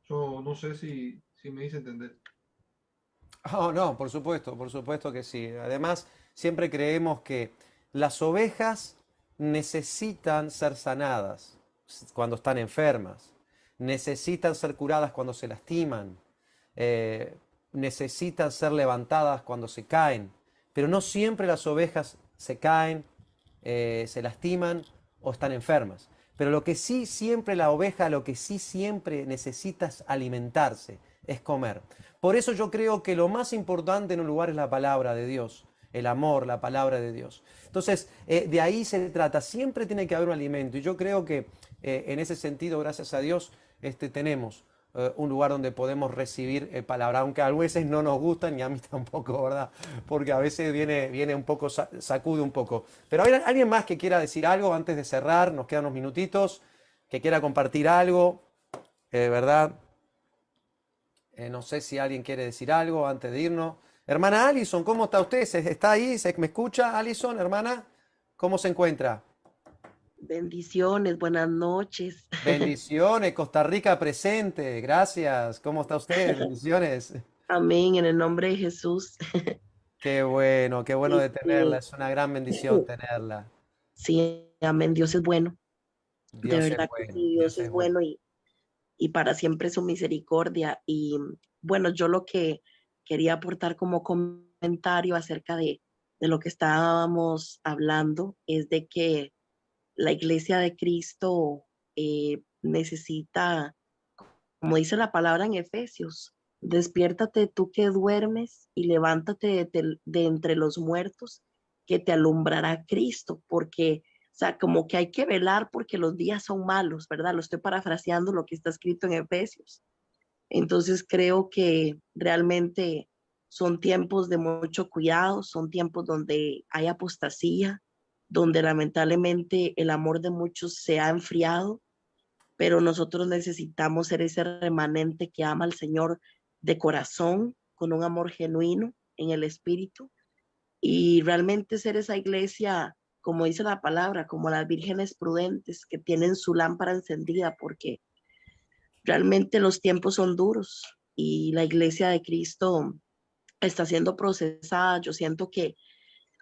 Yo no sé si me hice entender. Oh, no, por supuesto que sí. Además, siempre creemos que las ovejas necesitan ser sanadas cuando están enfermas, necesitan ser curadas cuando se lastiman, necesitan ser levantadas cuando se caen, pero no siempre las ovejas se caen, se lastiman o están enfermas. Pero lo que sí siempre la oveja, lo que sí siempre necesita es alimentarse, es comer. Por eso yo creo que lo más importante en un lugar es la palabra de Dios, el amor, la palabra de Dios. Entonces, de ahí se trata, siempre tiene que haber un alimento. Y yo creo que en ese sentido, gracias a Dios, tenemos un lugar donde podemos recibir palabra, aunque a veces no nos gustan y a mí tampoco, ¿verdad? Porque a veces viene un poco, sacude un poco. Pero ¿hay alguien más que quiera decir algo antes de cerrar? Nos quedan unos minutitos, que quiera compartir algo, ¿verdad? No sé si alguien quiere decir algo antes de irnos. Hermana Alison, ¿cómo está usted? ¿Está ahí? ¿Me escucha, Alison, hermana? ¿Cómo se encuentra? Bendiciones, buenas noches. Bendiciones, Costa Rica presente. Gracias. ¿Cómo está usted? Bendiciones. Amén, en el nombre de Jesús. Qué bueno de tenerla. Este, Es una gran bendición tenerla. sí, amén, Dios es bueno. De Dios es verdad que bueno, sí, Dios Dios es es bueno. bueno y para siempre su misericordia. Y bueno, yo lo que quería aportar como comentario acerca de lo que estábamos hablando es de que la iglesia de Cristo necesita, como dice la palabra en Efesios, despiértate tú que duermes y levántate de entre los muertos, que te alumbrará Cristo, porque, o sea, como que hay que velar porque los días son malos, ¿verdad? Lo estoy parafraseando lo que está escrito en Efesios. Entonces creo que realmente son tiempos de mucho cuidado, son tiempos donde hay apostasía, donde lamentablemente el amor de muchos se ha enfriado, pero nosotros necesitamos ser ese remanente que ama al Señor de corazón, con un amor genuino en el espíritu, y realmente ser esa iglesia, como dice la palabra, como las vírgenes prudentes que tienen su lámpara encendida, porque realmente los tiempos son duros y la iglesia de Cristo está siendo procesada. Yo siento que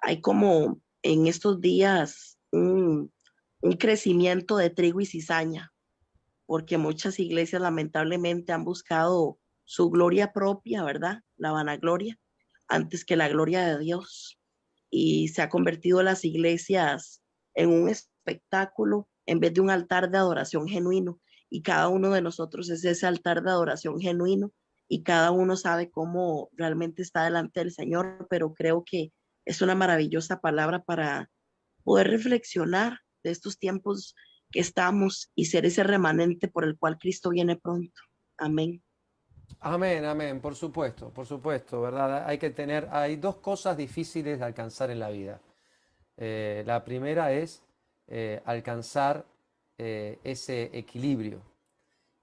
hay como en estos días un crecimiento de trigo y cizaña, porque muchas iglesias lamentablemente han buscado su gloria propia, ¿verdad? La vanagloria, antes que la gloria de Dios. Y se ha convertido las iglesias en un espectáculo en vez de un altar de adoración genuino. Y cada uno de nosotros es ese altar de adoración genuino y cada uno sabe cómo realmente está delante del Señor, pero creo que es una maravillosa palabra para poder reflexionar de estos tiempos que estamos y ser ese remanente por el cual Cristo viene pronto. Amén. Amén, amén, por supuesto, ¿verdad? Hay dos cosas difíciles de alcanzar en la vida. La primera es alcanzar ese equilibrio.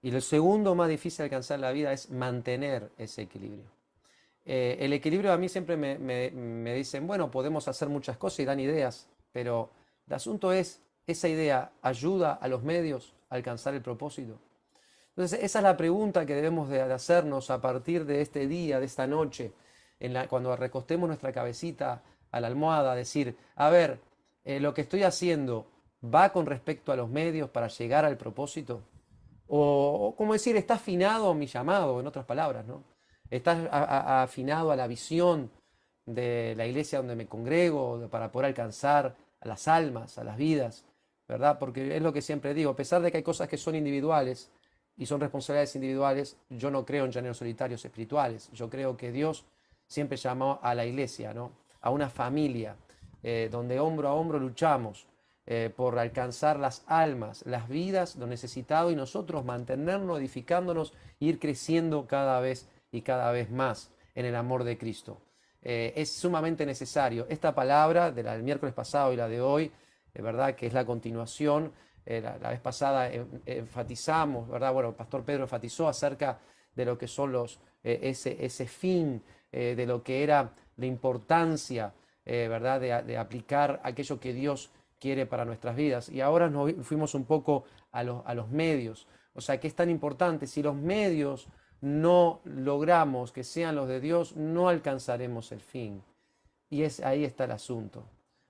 Y lo segundo más difícil de alcanzar en la vida es mantener ese equilibrio. El equilibrio a mí siempre me dicen, bueno, podemos hacer muchas cosas y dan ideas, pero el asunto es, ¿esa idea ayuda a los medios a alcanzar el propósito? Entonces, esa es la pregunta que debemos de hacernos a partir de este día, de esta noche, cuando recostemos nuestra cabecita a la almohada, decir, a ver, lo que estoy haciendo va con respecto a los medios para llegar al propósito. O como decir, está afinado mi llamado, en otras palabras, ¿no? Está afinado a la visión de la iglesia donde me congrego, para poder alcanzar a las almas, a las vidas, ¿verdad? Porque es lo que siempre digo, a pesar de que hay cosas que son individuales, y son responsabilidades individuales, yo no creo en llaneros solitarios espirituales. Yo creo que Dios siempre llamó a la iglesia, ¿no? A una familia, donde hombro a hombro luchamos por alcanzar las almas, las vidas, lo necesitado, y nosotros mantenernos, edificándonos, e ir creciendo cada vez y cada vez más en el amor de Cristo. Es sumamente necesario. Esta palabra del miércoles pasado y la de hoy, ¿verdad? Que es la continuación. La vez pasada enfatizamos, ¿verdad? Bueno, el pastor Pedro enfatizó acerca de lo que son ese fin, de lo que era la importancia, ¿verdad? De aplicar aquello que Dios quiere para nuestras vidas. Y ahora nos fuimos un poco a los medios. O sea, ¿qué es tan importante? Si los medios no logramos que sean los de Dios, no alcanzaremos el fin. Y ahí está el asunto.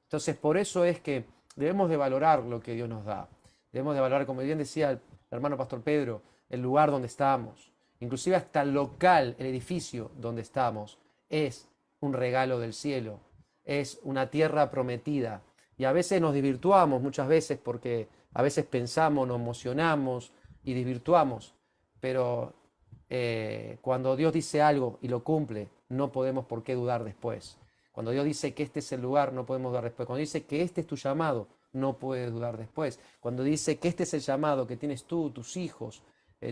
Entonces, por eso es que debemos de valorar lo que Dios nos da. Debemos de valorar, como bien decía el hermano pastor Pedro, el lugar donde estamos. Inclusive hasta el local, el edificio donde estamos, es un regalo del cielo. Es una tierra prometida. Y a veces nos desvirtuamos, muchas veces, porque a veces pensamos, nos emocionamos y desvirtuamos. Pero cuando Dios dice algo y lo cumple, no podemos por qué dudar después. Cuando Dios dice que este es el lugar, no podemos dudar después. Cuando dice que este es tu llamado, no puedes dudar después. Cuando dice que este es el llamado que tienes tú, tus hijos,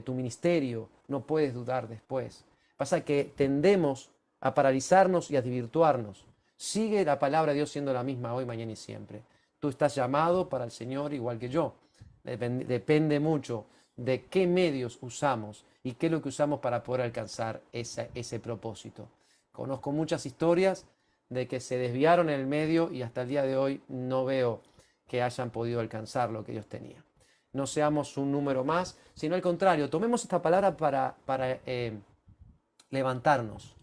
tu ministerio, no puedes dudar después. Pasa que tendemos a paralizarnos y a desvirtuarnos. Sigue la palabra de Dios siendo la misma hoy, mañana y siempre. Tú estás llamado para el Señor igual que yo. Depende mucho de qué medios usamos y qué es lo que usamos para poder alcanzar ese propósito. Conozco muchas historias de que se desviaron en el medio y hasta el día de hoy no veo que hayan podido alcanzar lo que Dios tenía. No seamos un número más, sino al contrario, tomemos esta palabra para levantarnos,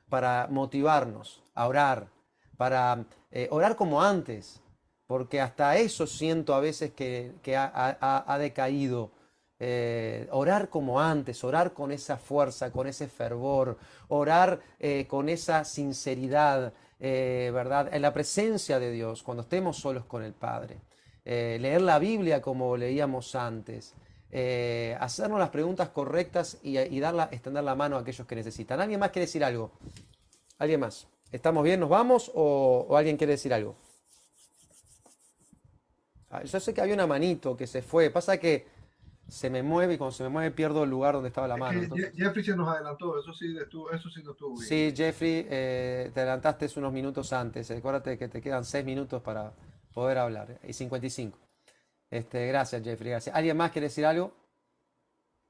para motivarnos a orar, para orar como antes, porque hasta eso siento a veces que ha decaído. Orar como antes, orar con esa fuerza, con ese fervor, orar con esa sinceridad, ¿verdad? En la presencia de Dios, cuando estemos solos con el Padre. Leer la Biblia como leíamos antes. Hacernos las preguntas correctas y extender la mano a aquellos que necesitan. ¿Alguien más quiere decir algo? ¿Alguien más? ¿Estamos bien? ¿Nos vamos? ¿O alguien quiere decir algo? Yo sé que había una manito que se fue. Pasa que se me mueve y cuando se me mueve pierdo el lugar donde estaba la mano. Entonces... Jeffrey se nos adelantó, eso sí no estuvo bien. Sí, Jeffrey, te adelantaste unos minutos antes. Acuérdate que te quedan 6 minutos para poder hablar. Y 55. Gracias, Jeffrey. Gracias. ¿Alguien más quiere decir algo?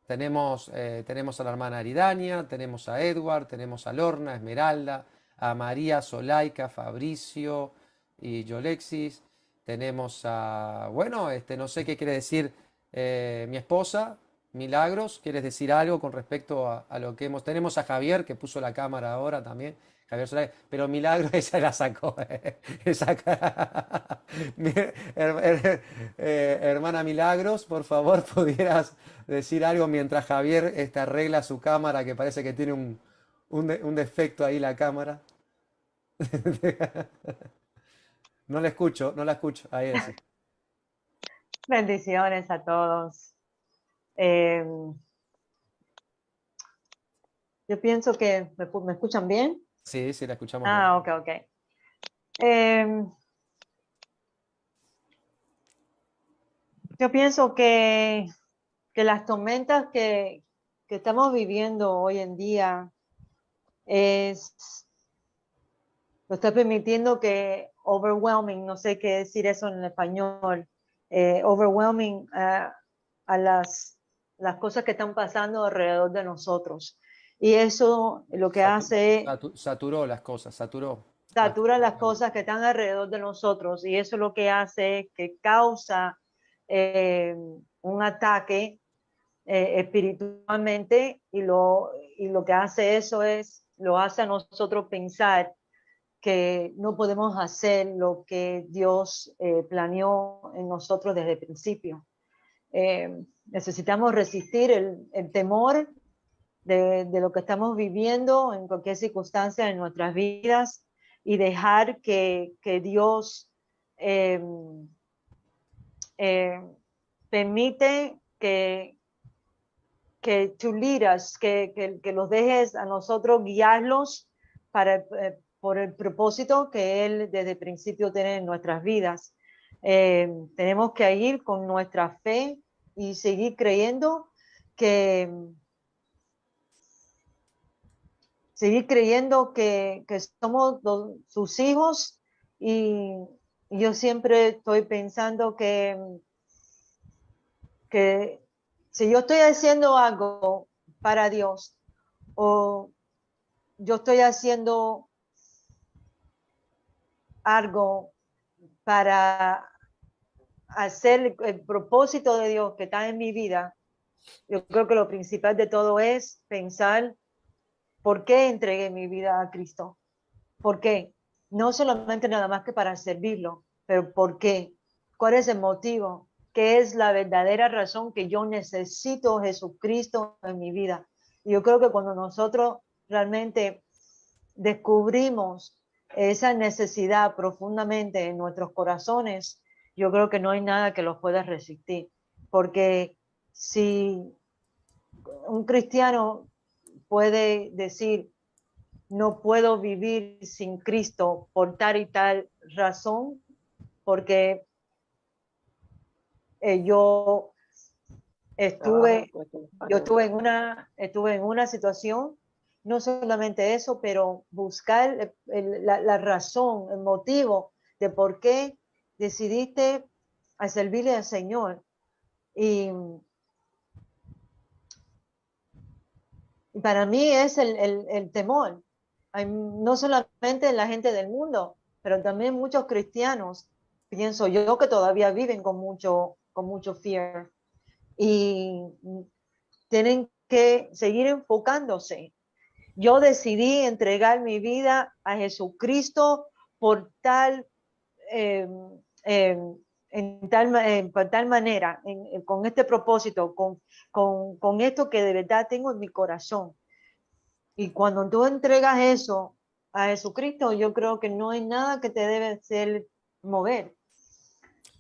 Tenemos a la hermana Aridania, tenemos a Edward, tenemos a Lorna, Esmeralda, a María, Zolaika, Fabricio y Yolexis. Tenemos a, bueno, no sé qué quiere decir mi esposa, Milagros, ¿quieres decir algo con respecto a lo que hemos? Tenemos a Javier, que puso la cámara ahora también. Javier Solari, pero Milagros esa la sacó. Esa hermana Milagros, por favor, pudieras decir algo mientras Javier arregla su cámara, que parece que tiene un defecto ahí la cámara. No la escucho, no la escucho. Ahí sí. Bendiciones a todos. Eh, yo pienso que me escuchan bien. Sí, sí, la escuchamos bien. Ah, ok, ok. Yo pienso que las tormentas que estamos viviendo hoy en día lo está permitiendo que overwhelming, no sé qué decir eso en español, overwhelming a las cosas que están pasando alrededor de nosotros. Y eso lo que hace saturó las cosas, saturó. Satura las cosas que están alrededor de nosotros, y eso lo que hace que causa un ataque espiritualmente, y lo que hace eso lo hace a nosotros pensar que no podemos hacer lo que Dios planeó en nosotros desde el principio. Necesitamos resistir el temor de lo que estamos viviendo en cualquier circunstancia en nuestras vidas, y dejar que Dios permite que to lead us, que los dejes a nosotros guiarlos por el propósito que Él desde el principio tiene en nuestras vidas. Tenemos que ir con nuestra fe y seguir creyendo que somos sus hijos, y yo siempre estoy pensando que si yo estoy haciendo algo para Dios, o yo estoy haciendo algo para hacer el propósito de Dios que está en mi vida, yo creo que lo principal de todo es pensar: ¿por qué entregué mi vida a Cristo? ¿Por qué? No solamente nada más que para servirlo, pero ¿por qué? ¿Cuál es el motivo? ¿Qué es la verdadera razón que yo necesito a Jesucristo en mi vida? Y yo creo que cuando nosotros realmente descubrimos esa necesidad profundamente en nuestros corazones, yo creo que no hay nada que los pueda resistir. Porque si un cristiano puede decir: no puedo vivir sin Cristo por tal y tal razón, porque yo estuve en una situación, no solamente eso, pero buscar la razón, el motivo de por qué decidiste a servirle al Señor. Y para mí es el temor. No solamente la gente del mundo, pero también muchos cristianos, pienso yo, que todavía viven con mucho fear, y tienen que seguir enfocándose. Yo decidí entregar mi vida a Jesucristo por tal por tal manera, con este propósito, con esto que de verdad tengo en mi corazón. Y cuando tú entregas eso a Jesucristo, yo creo que no hay nada que te debe hacer mover.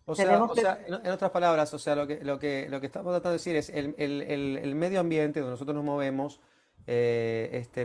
O sea, en otras palabras, o sea, lo que estamos tratando de decir es el medio ambiente donde nosotros nos movemos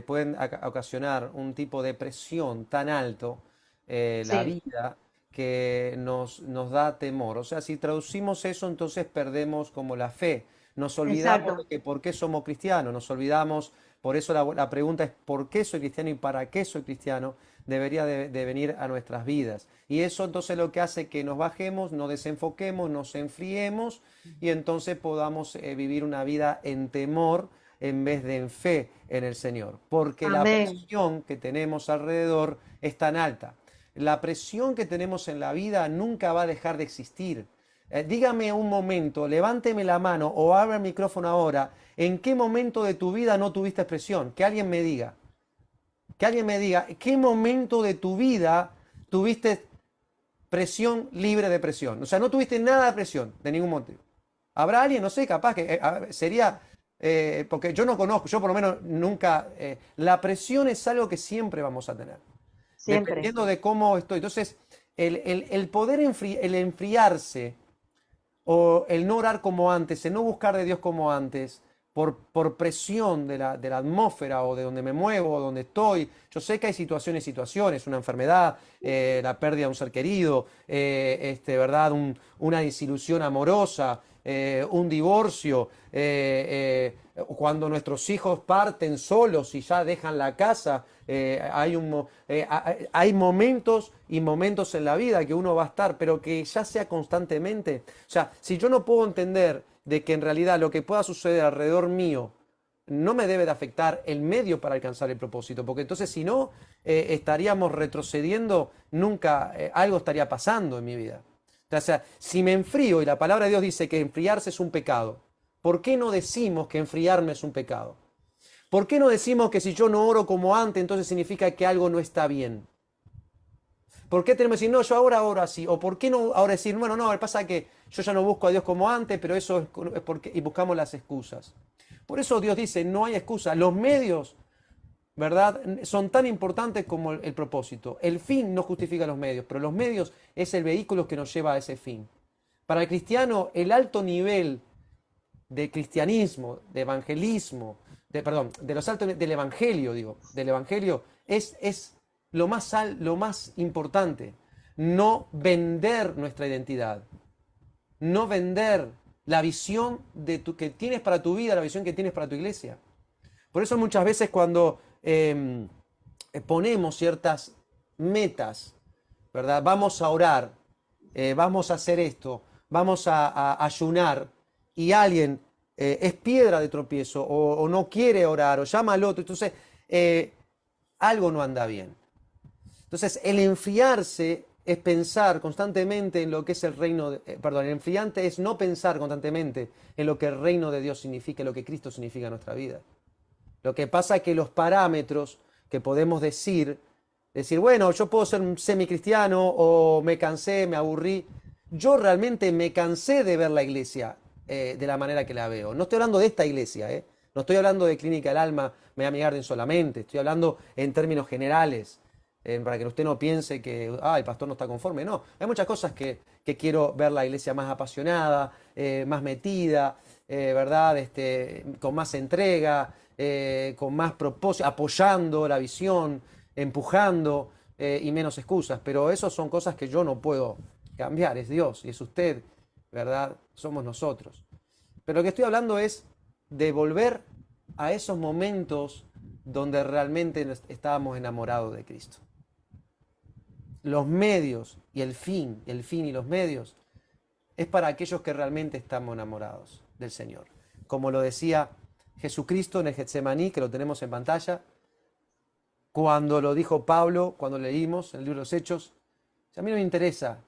pueden ocasionar un tipo de presión tan alto, la Sí, vida, que nos da temor. O sea, si traducimos eso, entonces perdemos como la fe. Nos olvidamos de exacto. que por qué somos cristianos, nos olvidamos, por eso la pregunta es ¿por qué soy cristiano y para qué soy cristiano? Debería de venir a nuestras vidas. Y eso entonces lo que hace que nos bajemos, nos desenfoquemos, nos enfriemos, y entonces podamos vivir una vida en temor en vez de en fe en el Señor. Porque la Amén. presión que tenemos alrededor es tan alta. La presión que tenemos en la vida nunca va a dejar de existir. dígame un momento, levánteme la mano o abra el micrófono ahora, ¿en qué momento de tu vida no tuviste presión? Que alguien me diga. Que alguien me diga, ¿qué momento de tu vida tuviste presión libre de presión? O sea, no tuviste nada de presión, de ningún motivo. ¿Habrá alguien? No sé, capaz que sería... porque yo no conozco, yo por lo menos nunca... la presión es algo que siempre vamos a tener. Siempre. Dependiendo de cómo estoy. Entonces, el poder el enfriarse o el no orar como antes, el no buscar de Dios como antes, por presión de la atmósfera o de donde me muevo, o donde estoy. Yo sé que hay situaciones, una enfermedad, la pérdida de un ser querido, ¿verdad? Una desilusión amorosa, un divorcio, cuando nuestros hijos parten solos y ya dejan la casa. Hay momentos y momentos en la vida que uno va a estar, pero que ya sea constantemente. O sea, si yo no puedo entender de que en realidad lo que pueda suceder alrededor mío no me debe de afectar el medio para alcanzar el propósito, porque entonces si no, estaríamos retrocediendo, nunca algo estaría pasando en mi vida. O sea, si me enfrío y la palabra de Dios dice que enfriarse es un pecado, ¿por qué no decimos que enfriarme es un pecado? ¿Por qué no decimos que si yo no oro como antes, entonces significa que algo no está bien? ¿Por qué tenemos que decir, no, yo ahora oro así? ¿O por qué no ahora decir, bueno, no, pasa que yo ya no busco a Dios como antes, pero eso es porque... Y buscamos las excusas. Por eso Dios dice, no hay excusa. Los medios, ¿verdad?, son tan importantes como el propósito. El fin no justifica los medios, pero los medios es el vehículo que nos lleva a ese fin. Para el cristiano, el alto nivel de cristianismo, de evangelismo, del evangelio, es lo más importante. No vender nuestra identidad, no vender la visión que tienes para tu vida, la visión que tienes para tu iglesia. Por eso muchas veces cuando ponemos ciertas metas, ¿verdad? Vamos a orar, vamos a hacer esto, vamos a ayunar, y alguien es piedra de tropiezo o no quiere orar o llama al otro, entonces algo no anda bien. Entonces el enfriarse es pensar constantemente en lo que es el reino, el enfriante es no pensar constantemente en lo que el reino de Dios significa, lo que Cristo significa en nuestra vida. Lo que pasa es que los parámetros que podemos decir, bueno, yo puedo ser un semicristiano o me cansé, me aburrí. Yo realmente me cansé de ver la iglesia de la manera que la veo. No estoy hablando de esta iglesia, no estoy hablando de Clínica del Alma, Miami Garden solamente, estoy hablando en términos generales, para que usted no piense que el pastor no está conforme. No, hay muchas cosas que quiero ver la iglesia más apasionada, más metida, ¿verdad? Con más entrega, con más propósito, apoyando la visión, empujando y menos excusas. Pero eso son cosas que yo no puedo cambiar, es Dios y es usted, ¿verdad? Somos nosotros. Pero lo que estoy hablando es de volver a esos momentos donde realmente estábamos enamorados de Cristo. Los medios y el fin y los medios es para aquellos que realmente estamos enamorados del Señor. Como lo decía Jesucristo en el Getsemaní, que lo tenemos en pantalla, cuando lo dijo Pablo, cuando leímos en el libro de los Hechos, a mí no me interesa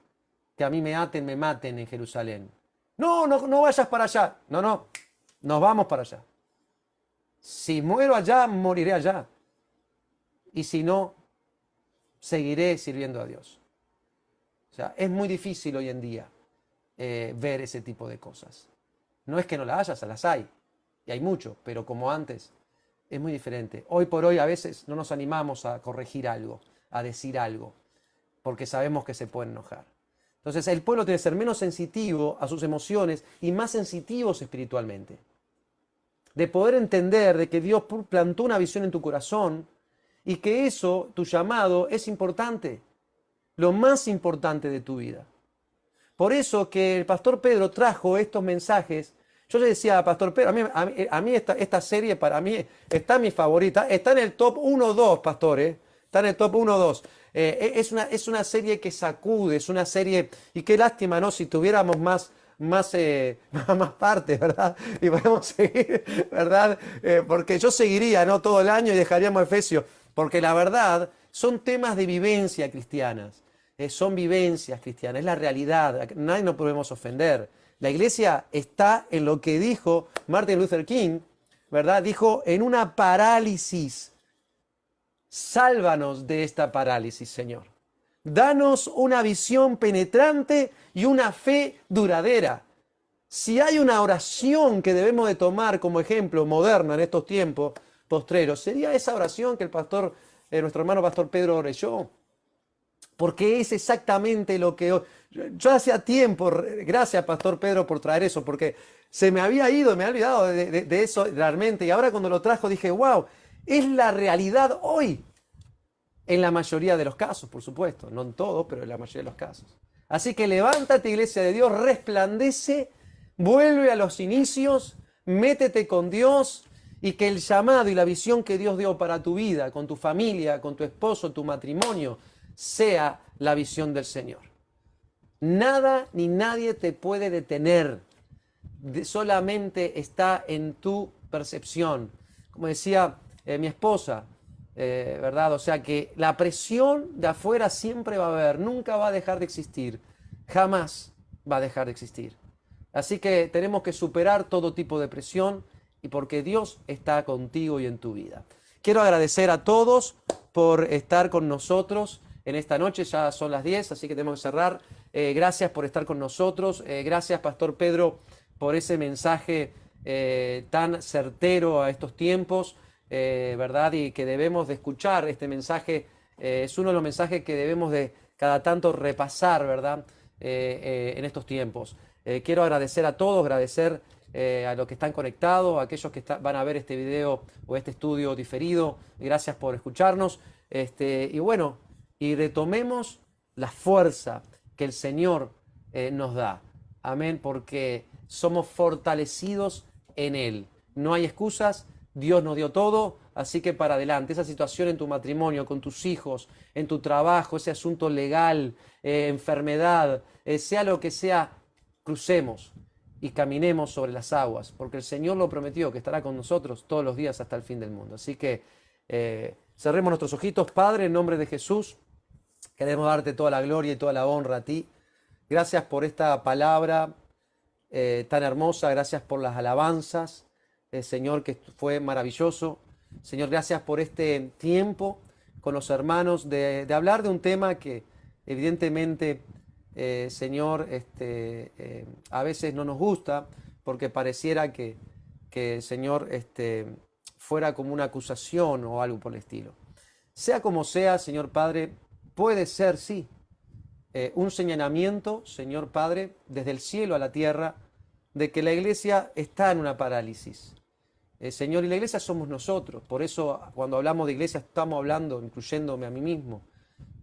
que a mí me maten en Jerusalén. No vayas para allá. No, nos vamos para allá. Si muero allá, moriré allá. Y si no, seguiré sirviendo a Dios. O sea, es muy difícil hoy en día ver ese tipo de cosas. No es que no las haya, las hay. Y hay mucho, pero como antes, es muy diferente. Hoy por hoy a veces no nos animamos a corregir algo, a decir algo, porque sabemos que se pueden enojar. Entonces el pueblo tiene que ser menos sensitivo a sus emociones y más sensitivos espiritualmente. De poder entender de que Dios plantó una visión en tu corazón y que eso, tu llamado, es importante. Lo más importante de tu vida. Por eso que el pastor Pedro trajo estos mensajes. Yo le decía a pastor Pedro, a mí esta serie para mí está mi favorita. Está en el top 1-2, pastor. Está en el top 1-2. Es una serie que sacude, es una serie... Y qué lástima, ¿no? Si tuviéramos más partes, ¿verdad? Y podemos seguir, ¿verdad? Porque yo seguiría, ¿no?, todo el año y dejaríamos Efesios. Porque la verdad son temas de vivencia cristianas. son vivencias cristianas, es la realidad, nadie nos podemos ofender. La iglesia está en lo que dijo Martin Luther King, ¿verdad? Dijo, en una parálisis. Sálvanos de esta parálisis, Señor. Danos una visión penetrante y una fe duradera. Si hay una oración que debemos de tomar como ejemplo moderna en estos tiempos postreros, sería esa oración que nuestro hermano Pastor Pedro leyó. Porque es exactamente lo que yo hacía tiempo, gracias Pastor Pedro por traer eso, porque se me había ido, me había olvidado de eso realmente, y ahora cuando lo trajo dije, wow, es la realidad hoy, en la mayoría de los casos, por supuesto, no en todo, pero en la mayoría de los casos. Así que levántate, iglesia de Dios, resplandece, vuelve a los inicios, métete con Dios, y que el llamado y la visión que Dios dio para tu vida, con tu familia, con tu esposo, tu matrimonio, sea la visión del Señor. Nada ni nadie te puede detener. Solamente está en tu percepción. Como decía mi esposa, ¿verdad? O sea que la presión de afuera siempre va a haber, nunca va a dejar de existir, jamás va a dejar de existir. Así que tenemos que superar todo tipo de presión y porque Dios está contigo y en tu vida. Quiero agradecer a todos por estar con nosotros en esta noche, ya son las 10, así que tenemos que cerrar. Gracias por estar con nosotros. Gracias, Pastor Pedro, por ese mensaje tan certero a estos tiempos, ¿verdad? Y que debemos de escuchar este mensaje. Es uno de los mensajes que debemos de cada tanto repasar, ¿verdad? En estos tiempos. Quiero agradecer a todos, agradecer a los que están conectados, a aquellos que van a ver este video o este estudio diferido. Gracias por escucharnos. Y bueno, y retomemos la fuerza que el Señor nos da. Amén, porque somos fortalecidos en Él. No hay excusas, Dios nos dio todo, así que para adelante. Esa situación en tu matrimonio, con tus hijos, en tu trabajo, ese asunto legal, enfermedad, sea lo que sea, crucemos y caminemos sobre las aguas, porque el Señor lo prometió, que estará con nosotros todos los días hasta el fin del mundo. Así que cerremos nuestros ojitos. Padre, en nombre de Jesús, queremos darte toda la gloria y toda la honra a ti. Gracias por esta palabra tan hermosa, gracias por las alabanzas, Señor, que fue maravilloso. Señor, gracias por este tiempo con los hermanos de hablar de un tema que evidentemente, Señor, a veces no nos gusta porque pareciera que Señor, fuera como una acusación o algo por el estilo. Sea como sea, Señor Padre, puede ser, sí, un señalamiento, Señor Padre, desde el cielo a la tierra, de que la iglesia está en una parálisis. Señor, y la iglesia somos nosotros. Por eso, cuando hablamos de iglesia, estamos hablando, incluyéndome a mí mismo,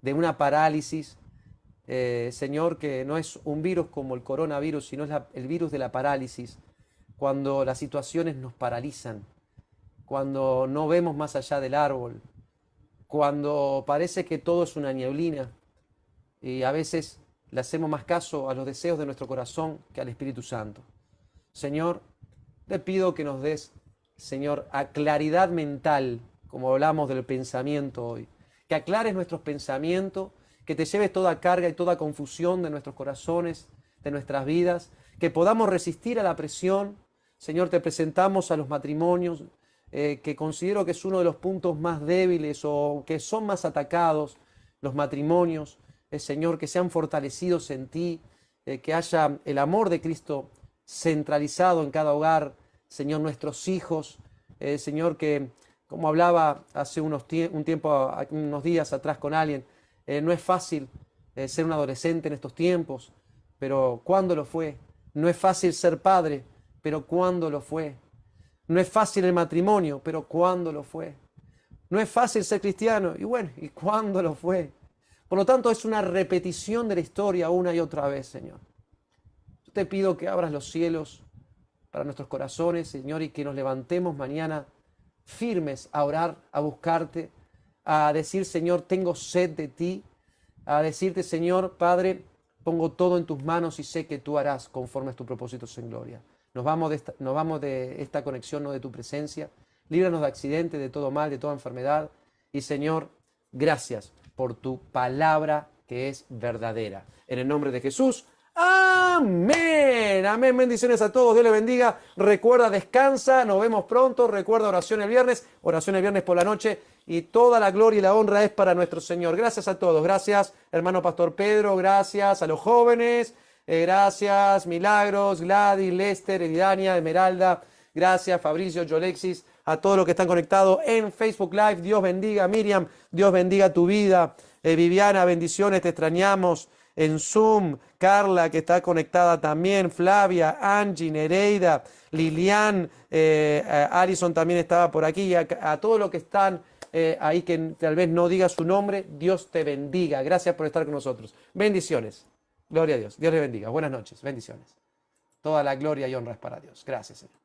de una parálisis, Señor, que no es un virus como el coronavirus, sino es el virus de la parálisis, cuando las situaciones nos paralizan, cuando no vemos más allá del árbol, cuando parece que todo es una nieblina y a veces le hacemos más caso a los deseos de nuestro corazón que al Espíritu Santo. Señor, te pido que nos des, Señor, a claridad mental, como hablamos del pensamiento hoy, que aclares nuestros pensamientos, que te lleves toda carga y toda confusión de nuestros corazones, de nuestras vidas, que podamos resistir a la presión. Señor, te presentamos a los matrimonios, que considero que es uno de los puntos más débiles o que son más atacados, los matrimonios. Señor, que sean fortalecidos en ti, que haya el amor de Cristo centralizado en cada hogar. Señor, nuestros hijos, Señor, que como hablaba hace unos días atrás con alguien, no es fácil ser un adolescente en estos tiempos, pero ¿cuándo lo fue? No es fácil ser padre, pero ¿cuándo lo fue? No es fácil el matrimonio, pero ¿cuándo lo fue? No es fácil ser cristiano, y bueno, ¿y cuándo lo fue? Por lo tanto, es una repetición de la historia una y otra vez, Señor. Yo te pido que abras los cielos para nuestros corazones, Señor, y que nos levantemos mañana firmes a orar, a buscarte, a decir, Señor, tengo sed de ti, a decirte, Señor, Padre, pongo todo en tus manos y sé que tú harás conforme a tus propósitos en gloria. Nos vamos de esta conexión, no de tu presencia. Líbranos de accidentes, de todo mal, de toda enfermedad. Y, Señor, gracias por tu palabra que es verdadera. En el nombre de Jesús. Amén. Amén. Bendiciones a todos. Dios les bendiga. Recuerda, descansa. Nos vemos pronto. Recuerda, oración el viernes por la noche. Y toda la gloria y la honra es para nuestro Señor. Gracias a todos. Gracias, hermano Pastor Pedro. Gracias a los jóvenes. Gracias, Milagros, Gladys, Lester, Eridania, Esmeralda. Gracias, Fabricio, Yolexis. A todos los que están conectados en Facebook Live. Dios bendiga. Miriam, Dios bendiga tu vida. Viviana, bendiciones. Te extrañamos. En Zoom, Carla, que está conectada también, Flavia, Angie, Nereida, Lilian, Alison también estaba por aquí, a todos los que están ahí que tal vez no diga su nombre, Dios te bendiga. Gracias por estar con nosotros. Bendiciones. Gloria a Dios. Dios le bendiga. Buenas noches. Bendiciones. Toda la gloria y honra es para Dios. Gracias, Señor.